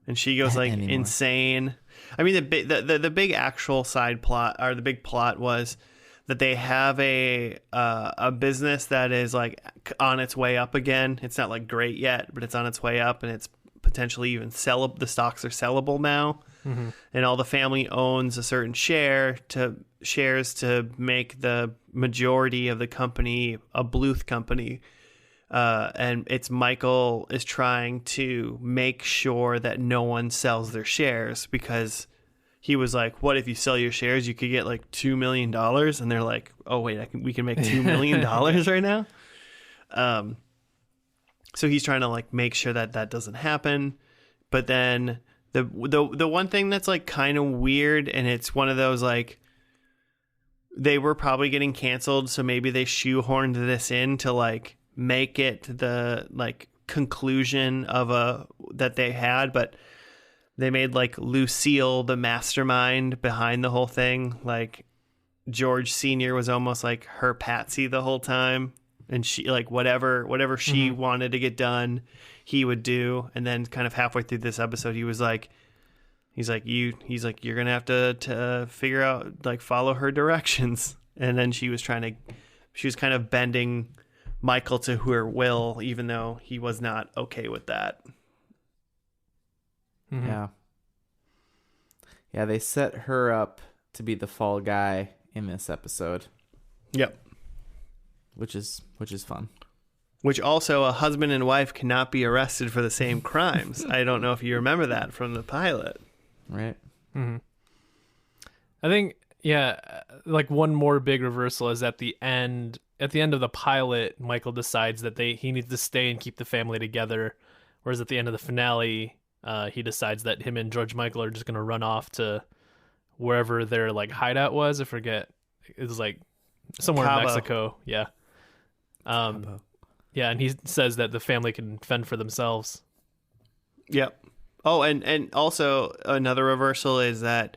and she goes like insane. I mean, the big actual side plot, or the big plot, was that they have a business that is like on its way up again. It's not like great yet, but it's on its way up, and it's potentially even sellable. The stocks are sellable now, and all the family owns a certain shares to make the majority of the company a Bluth company. And it's Michael is trying to make sure that no one sells their shares, because he was like, what if you sell your shares? You could get like $2 million. And they're like, oh, wait, we can make $2 million right now. So he's trying to like make sure that doesn't happen. But then the one thing that's like kind of weird, and it's one of those like, they were probably getting canceled, so maybe they shoehorned this in to like make it the like conclusion of that they had, but they made like Lucille the mastermind behind the whole thing. Like George Sr. was almost like her patsy the whole time, and she like whatever she wanted to get done, he would do. And then kind of halfway through this episode, he's like you're gonna have to figure out, like, follow her directions. And then she was kind of bending Michael to her will, even though he was not okay with that. Yeah, they set her up to be the fall guy in this episode. Yep. Which is fun. Which also, a husband and wife cannot be arrested for the same crimes. I don't know if you remember that from the pilot. Right. Mm-hmm. I think, like one more big reversal is at the end of the pilot, Michael decides that he needs to stay and keep the family together. Whereas at the end of the finale, he decides that him and George Michael are just going to run off to wherever their like hideout was. I forget. It was like somewhere Cabo. in Mexico. Yeah. Yeah. And he says that the family can fend for themselves. Yep. Oh, and also another reversal is that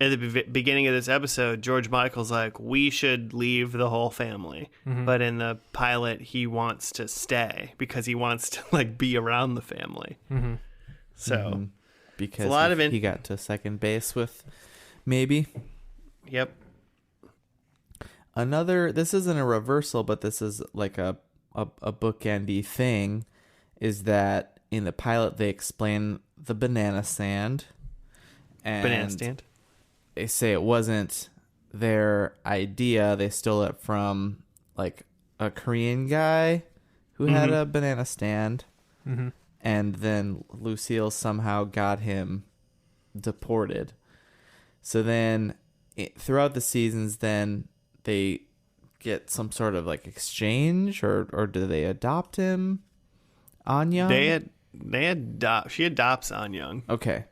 at the beginning of this episode, George Michael's like, we should leave the whole family. Mm-hmm. But in the pilot, he wants to stay because he wants to like be around the family. Mm-hmm. So because a lot of he got to second base with maybe. Yep. this isn't a reversal, but this is like a bookendy thing, is that in the pilot they explain the banana stand. And Banana stand. they say it wasn't their idea. They stole it from like a Korean guy who had a banana stand. Mm-hmm. And then Lucille somehow got him deported. So then throughout the seasons, then they get some sort of like exchange, or do they adopt him? Anyang? She adopts Anyang. Okay.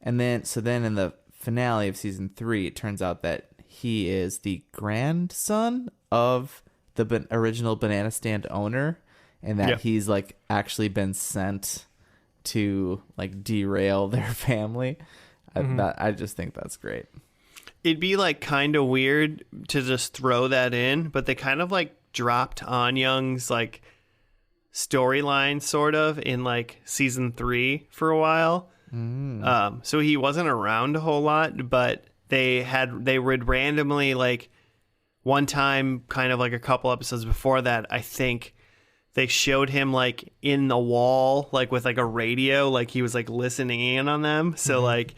And then in the finale of season 3, it turns out that he is the grandson of the original banana stand owner, and that he's like actually been sent to like derail their family. I just think that's great. It'd be like kind of weird to just throw that in, but they kind of like dropped Anyang's like storyline sort of in like season 3 for a while. So he wasn't around a whole lot, but they would randomly, like one time, kind of like a couple episodes before that, I think they showed him like in the wall, like with like a radio, like he was like listening in on them. So like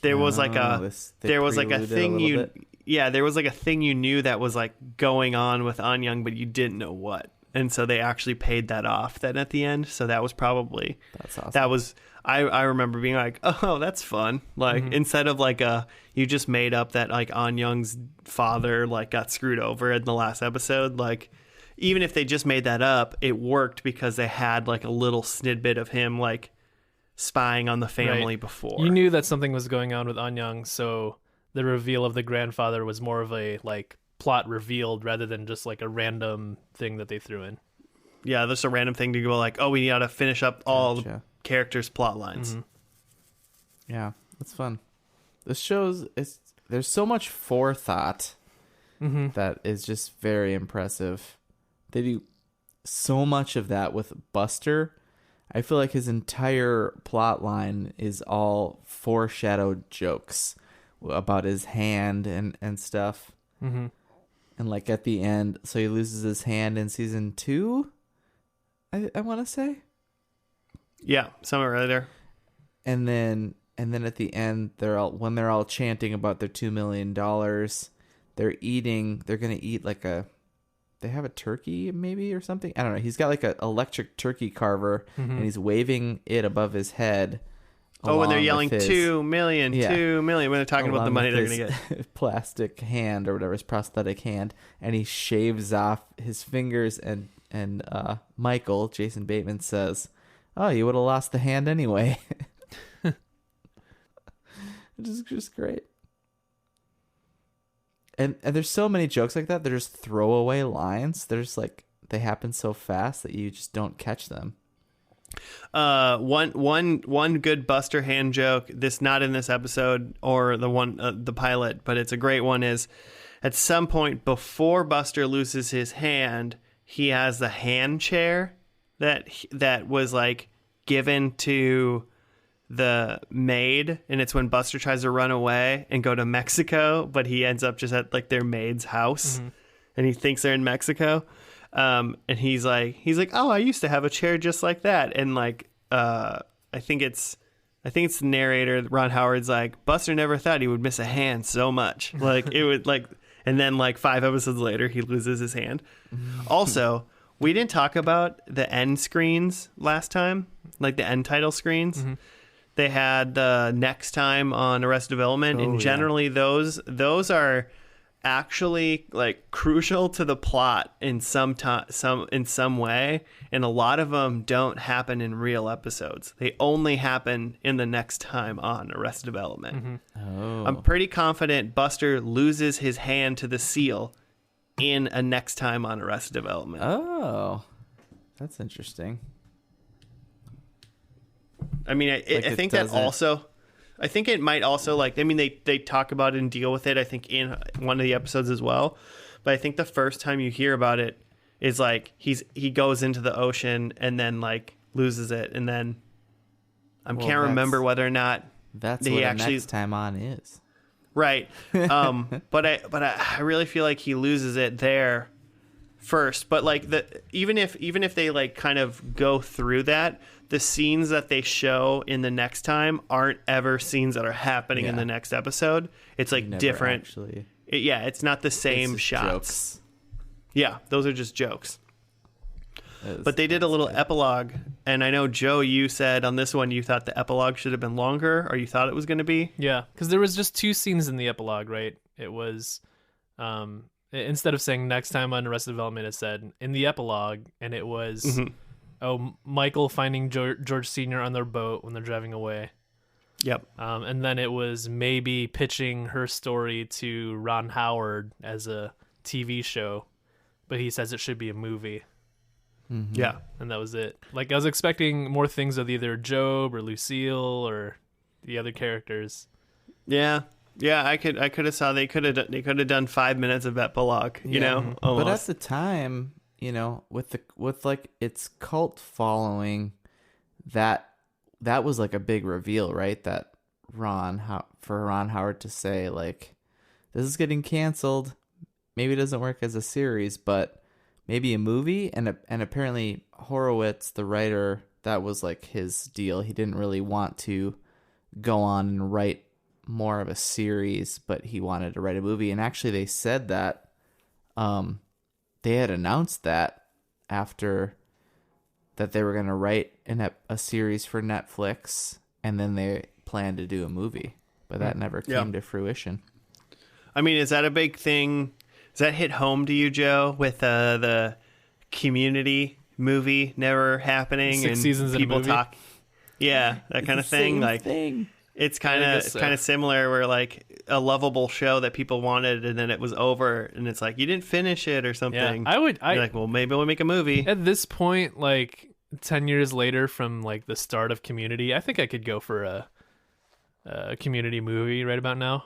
there was like a thing there was like a thing you knew that was like going on with Anyang, but you didn't know what. And so they actually paid that off then at the end. So that was probably, that's awesome. That was, I remember being like, oh, that's fun. Like instead of like you just made up that like Anyang's father like got screwed over in the last episode. Like even if they just made that up, it worked because they had like a little snippet of him like spying on the family before. You knew that something was going on with Anyang, so the reveal of the grandfather was more of a like plot revealed rather than just like a random thing that they threw in. Yeah, just a random thing to go like, oh, we got to finish up all the characters' plot lines. Yeah, that's fun. This shows there's so much forethought that is just very impressive. They do so much of that with Buster. I feel like his entire plot line is all foreshadowed jokes about his hand and stuff. And like at the end, so he loses his hand in season 2, I want to say. Yeah, somewhere right there. And then at the end, they're all chanting about their $2 million. They're gonna eat like they have a turkey maybe or something. I don't know. He's got like an electric turkey carver, and he's waving it above his head. Oh, when they're yelling 2 million, 2 million, when they're talking about the money they're going to get. Plastic hand or whatever, his prosthetic hand, and he shaves off his fingers, and Michael, Jason Bateman, says, oh, you would have lost the hand anyway. Which is just great. And there's so many jokes like that. They're just throwaway lines. They're just like, they happen so fast that you just don't catch them. One good Buster hand joke, this not in this episode or the pilot, but it's a great one, is at some point before Buster loses his hand, he has the hand chair that was like given to the maid, and it's when Buster tries to run away and go to Mexico, but he ends up just at like their maid's house, and he thinks they're in Mexico. And he's like, oh, I used to have a chair just like that. And like, I think it's the narrator, Ron Howard's like, Buster never thought he would miss a hand so much. Like it would like, and then like 5 episodes later, he loses his hand. Also, we didn't talk about the end screens last time, like the end title screens. They had the next time on Arrested Development, and generally those are actually like crucial to the plot in some way, and a lot of them don't happen in real episodes. They only happen in the next time on Arrested Development. I'm pretty confident Buster loses his hand to the seal in a next time on Arrested Development. Oh, that's interesting. I mean, I think that also, I think it might also, like, I mean, they talk about it and deal with it, I think, in one of the episodes as well. But I think the first time you hear about it is like he goes into the ocean and then like loses it, and then can't remember whether or not that's what actually next time on is. Right. But I really feel like he loses it there first. But like even if they like kind of go through that, the scenes that they show in the next time aren't ever scenes that are happening in the next episode. It's like Never different. Actually, It's not the same it's just shots. jokes. Yeah, those are just jokes. It's- But they did a little good. epilogue, and I know, Joe, you said on this one you thought the epilogue should have been longer, or you thought it was going to be. Yeah, because there was just 2 scenes in the epilogue, right? It was, instead of saying next time on Arrested Development, it said in the epilogue, and it was, Michael finding George Sr. on their boat when they're driving away. Yep. And then it was maybe pitching her story to Ron Howard as a TV show, but he says it should be a movie. Yeah. And that was it. Like, I was expecting more things with either Job or Lucille or the other characters. Yeah. Yeah, I could have saw they could have done 5 minutes of epilogue, you know. But at Almost. the time, with like its cult following, that was like a big reveal, right? That for Ron Howard to say like, this is getting canceled. Maybe it doesn't work as a series, but maybe a movie. And apparently Horowitz, the writer, that was like his deal. He didn't really want to go on and write more of a series, but he wanted to write a movie. And actually they said that they had announced that after that they were going to write a series for Netflix, and then they planned to do a movie, but that never came to fruition. I mean, is that a big thing? Does that hit home to you, Joe, with the Community movie never happening 6 and seasons in a people movie? talk? Yeah, that kind of thing. Like it's kind I of guess so. kind of similar, where like a lovable show that people wanted, and then it was over, and it's like you didn't finish it or something. I You're like, well, maybe we'll make a movie. at this point, like 10 years later from like the start of Community, I think I could go for a Community movie right about now.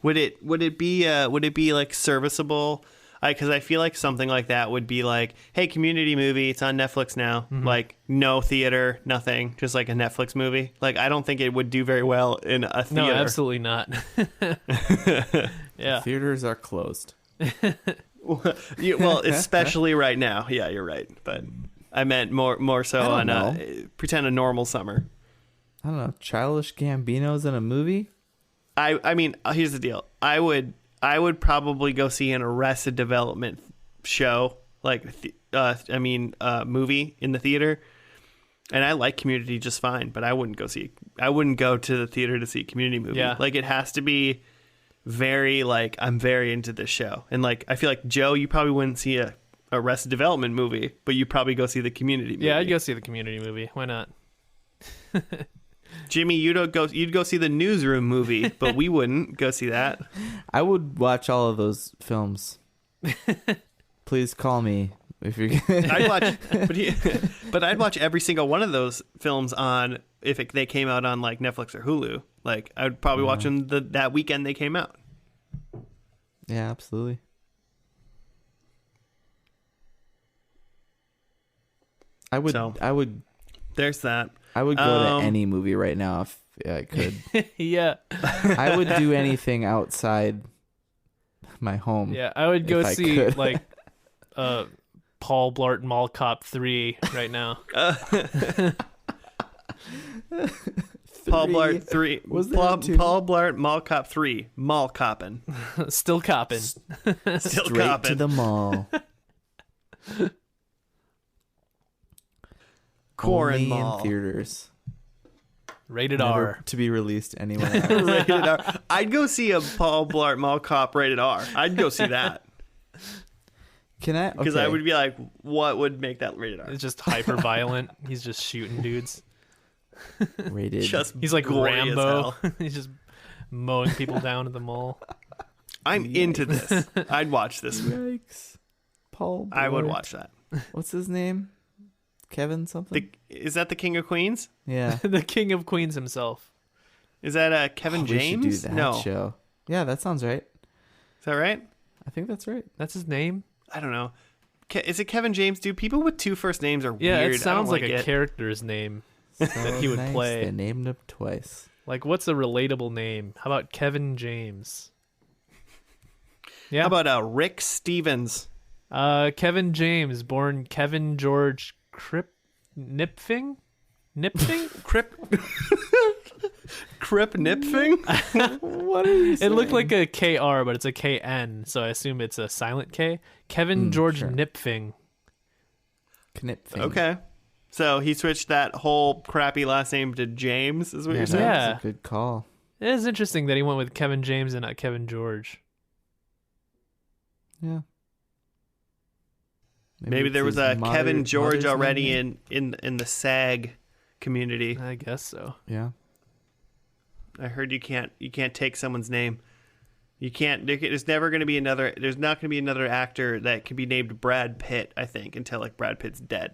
Would it be like serviceable? Because I feel like something like that would be like, hey, Community movie, it's on Netflix now. Like no theater, nothing, just like a Netflix movie. Like I don't think it would do very well in a theater. No, absolutely not. Yeah. Theaters are closed. Well, especially right now. Yeah, you're right. But I meant more so I on don't pretend a normal summer. I don't know. Childish Gambino's in a movie? I mean, here's the deal. I would probably go see an Arrested Development show, like movie in the theater. And I like Community just fine, but I wouldn't go to the theater to see a Community movie. Yeah. Like it has to be very like, I'm very into this show. And like I feel like, Joe, you probably wouldn't see a Arrested Development movie, but you probably go see the Community movie. Yeah, I'd go see the Community movie. Why not? Jimmy, you'd go see the Newsroom movie, but we wouldn't go see that. I would watch all of those films. Please call me if you're I'd watch, but I'd watch every single one of those films on they came out on like Netflix or Hulu. Like I'd probably watch them that weekend they came out. Yeah, absolutely. I would There's that. go to any movie right now if I could. Yeah. I would do anything outside my home. Yeah, I would go If I see could. like Paul Blart Mall Cop 3 right now. Paul Blart 3. Was there Paul, two? Paul Blart Mall Cop 3. Mall copping. Still copping. Still Straight copping. to the mall. Corin Only Mall. in theaters. Rated Never R. to be released anywhere else. Rated R. I'd go see a Paul Blart Mall Cop rated R. I'd go see that. Can I? Because I would be like, what would make that rated R? It's just hyper violent. He's just shooting dudes. rated. Just He's like gory as Rambo. hell. He's just mowing people down at the mall. I'm into this. I'd watch this. Yikes. Paul. I would Blart. watch that. What's his name? Kevin something. Is that the King of Queens? Yeah. The King of Queens himself. Is that Kevin Oh, we should James? do that No. show. Yeah, that sounds right. Is that right? I think that's right. That's his name? I don't know. Is it Kevin James? Dude, people with two first names are Yeah, weird. it sounds I don't like a it. character's name. That he would nice. play. They named him twice. Like, what's a relatable name? How about Kevin James? Yeah. How about Rick Stevens? Kevin James, born Kevin George Nipfing? Crip Nipfing? What are you saying? It looked like a KR, but it's a KN, so I assume it's a silent K. Kevin George sure. Nipfing. Knipfing. Okay. So he switched that whole crappy last name to James, is what you're saying? Yeah. That's a good call. It is interesting that he went with Kevin James and not Kevin George. Yeah. Maybe it's there was his a Kevin George mother's already name. in the SAG community. I guess so. Yeah. I heard you can't take someone's name. You can't. There's never going to be another. There's not going to be another actor that can be named Brad Pitt. I think until like Brad Pitt's dead.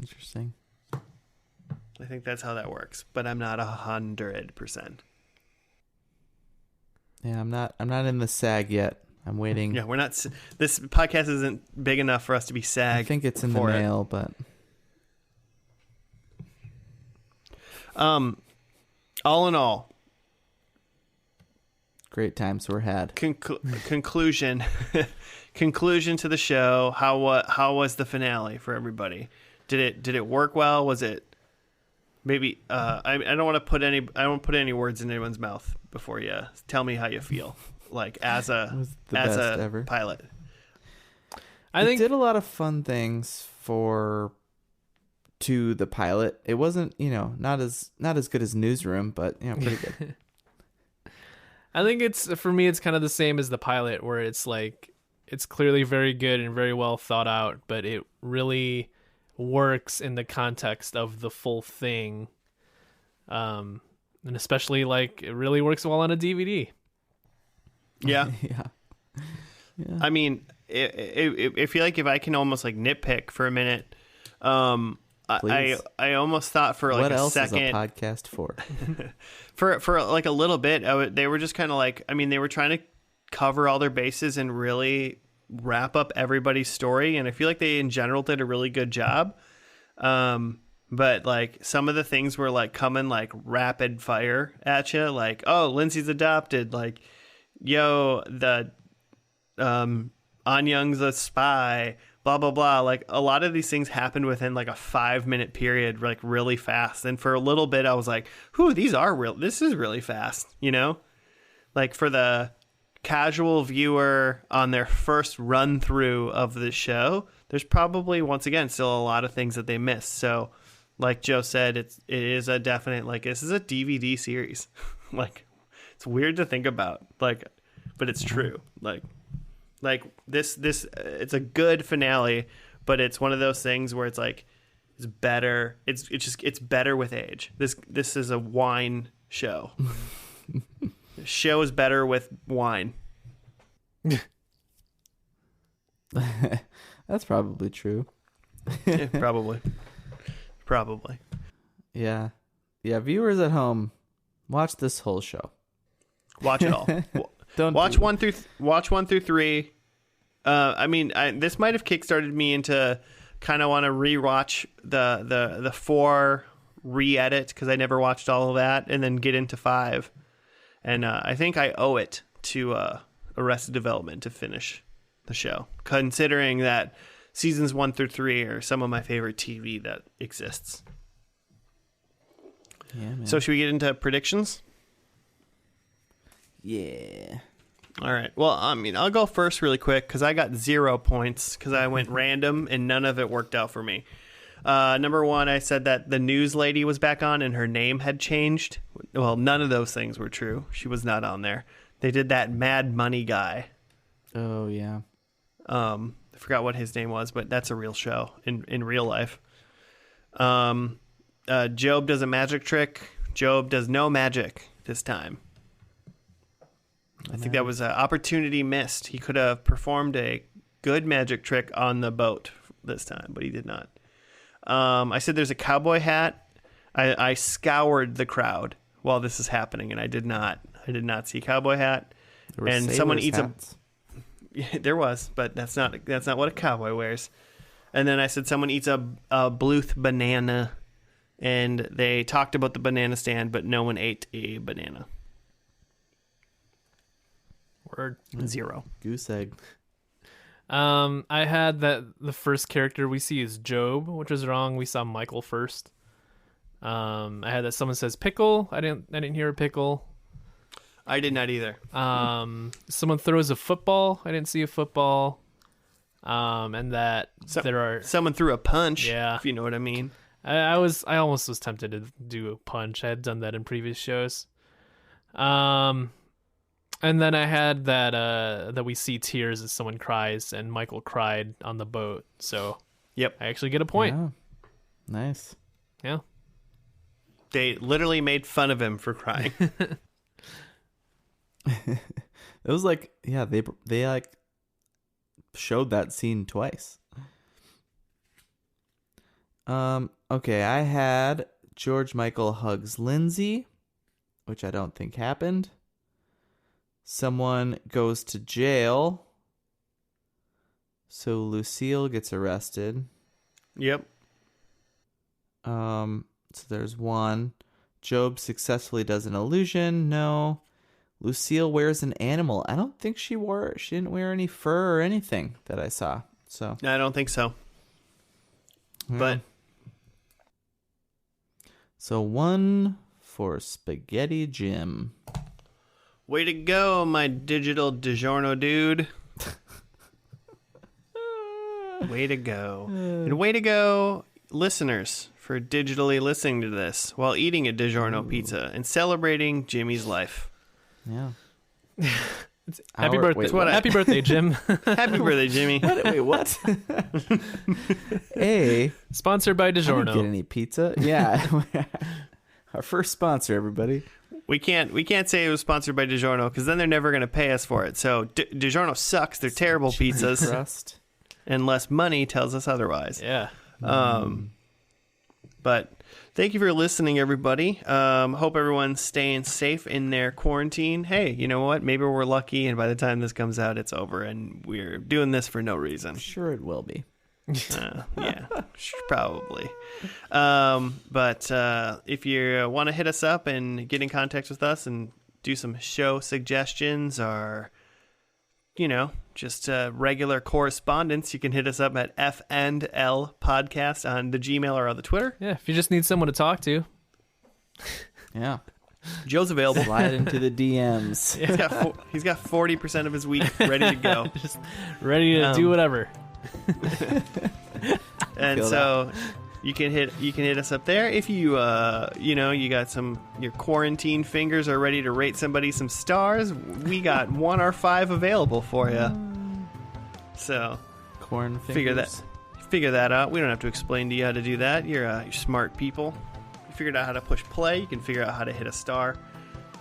Interesting. I think that's how that works, but I'm not 100%. Yeah, I'm not in the SAG yet. I'm waiting. Yeah, we're not. This podcast isn't big enough for us to be SAG. I think it's in the mail, but all in all, great times were had. conclusion to the show. How was the finale for everybody? Did it work well? Was it maybe? I don't want to put any words in anyone's mouth before you tell me how you feel. Like as It a was the best ever. pilot. I think it did a lot of fun things to the pilot. It wasn't, not as good as Newsroom, but pretty good. I think for me it's kind of the same as the pilot, where it's like it's clearly very good and very well thought out, but it really works in the context of the full thing. And especially like it really works well on a DVD. Yeah. Yeah. I mean, I feel like if I can almost like nitpick for a minute, I almost thought for like what a else second is a podcast for? for like a little bit, they were just kind of like, I mean, they were trying to cover all their bases and really wrap up everybody's story, and I feel like they in general did a really good job. But like some of the things were like coming like rapid fire at you, like, oh, Lindsay's adopted, like, yo, the Anyung's a spy, blah blah blah. Like a lot of these things happened within like a 5-minute period, like really fast. And for a little bit I was like, whew, this is really fast, like for the casual viewer on their first run through of the show, there's probably once again still a lot of things that they missed. So like Joe said, it is a definite, like, this is a DVD series. Like, it's weird to think about, like, but it's true. Like this it's a good finale, but it's one of those things where it's like it's better. It's better with age. This is a wine show. The show is better with wine. That's probably true. Yeah, probably. Yeah. Viewers at home, watch this whole show. Watch it all. Don't watch do- 1 through 3. I mean, this might have kickstarted me into kind of want to rewatch the 4 re-edit, because I never watched all of that, and then get into 5. And I think I owe it to Arrested Development to finish the show, considering that seasons 1 through 3 are some of my favorite TV that exists. Yeah, man. So should we get into predictions? Yeah. All right. Well, I mean, I'll go first really quick because I got 0 points because I went random and none of it worked out for me. Number 1, I said that the news lady was back on and her name had changed. Well, none of those things were true. She was not on there. They did that Mad Money guy. Oh, yeah. I forgot what his name was, but that's a real show in real life. Job does a magic trick. Job does no magic this time. I think that was an opportunity missed. He could have performed a good magic trick on the boat this time, but he did not. I said there's a cowboy hat. I scoured the crowd while this is happening, and I did not see cowboy hat. And someone eats hats. Yeah, there was, but that's not what a cowboy wears. And then I said someone eats a Bluth banana, and they talked about the banana stand, but no one ate a banana. Word. 0. Goose egg. I had that the first character we see is Job, which was wrong. We saw Michael first. I had that someone says pickle. I didn't hear a pickle. I did not either. Someone throws a football. I didn't see a football. And that there are someone threw a punch. Yeah. If you know what I mean. I almost was tempted to do a punch. I had done that in previous shows. And then I had that we see tears as someone cries, and Michael cried on the boat. So Yep. I actually get a point. Yeah. Nice. Yeah. They literally made fun of him for crying. It was like, yeah, they like showed that scene twice. Okay, I had George Michael hugs Lindsay, which I don't think happened. Someone goes to jail, so Lucille gets arrested. Yep. So there's one. Job successfully does an illusion. No. Lucille wears an animal. I don't think she didn't wear any fur or anything that I saw. So I don't think so. yeah. But So 1 for Spaghetti Jim. way to go, my digital DiGiorno dude. Way to go. And way to go, listeners, for digitally listening to this while eating a DiGiorno pizza and celebrating Jimmy's life. Yeah. Happy birthday. Wait, Happy birthday, Jim. Happy birthday, Jimmy. wait, what? Hey, Sponsored by I didn't get DiGiorno. any pizza. Yeah. Our first sponsor, everybody. We can't say it was sponsored by DiGiorno because then they're never going to pay us for it. So DiGiorno sucks. They're terrible pizzas, Crust. unless money tells us otherwise. Yeah. But thank you for listening, everybody. Hope everyone's staying safe in their quarantine. Hey, you know what? Maybe we're lucky, and by the time this comes out, it's over, and we're doing this for no reason. Sure, it will be. Yeah, probably. But if you want to hit us up and get in contact with us and do some show suggestions or, just regular correspondence, you can hit us up at FNL Podcast on the Gmail or on the Twitter. Yeah. If you just need someone to talk to. Yeah. Joe's available. Slide into the DMs. He's got 40% of his week ready to go. Just ready to do whatever. And Feel so you can hit us up there if you you got your quarantine fingers are ready to rate somebody some stars. We got 1 or 5 available for you. So Corn fingers. figure that out. We don't have to explain to you how to do that. You're smart people. You figured out how to push play. You can figure out how to hit a star.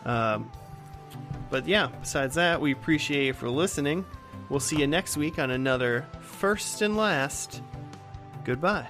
But yeah, besides that, we appreciate you for listening. We'll see you next week on another First and Last. Goodbye.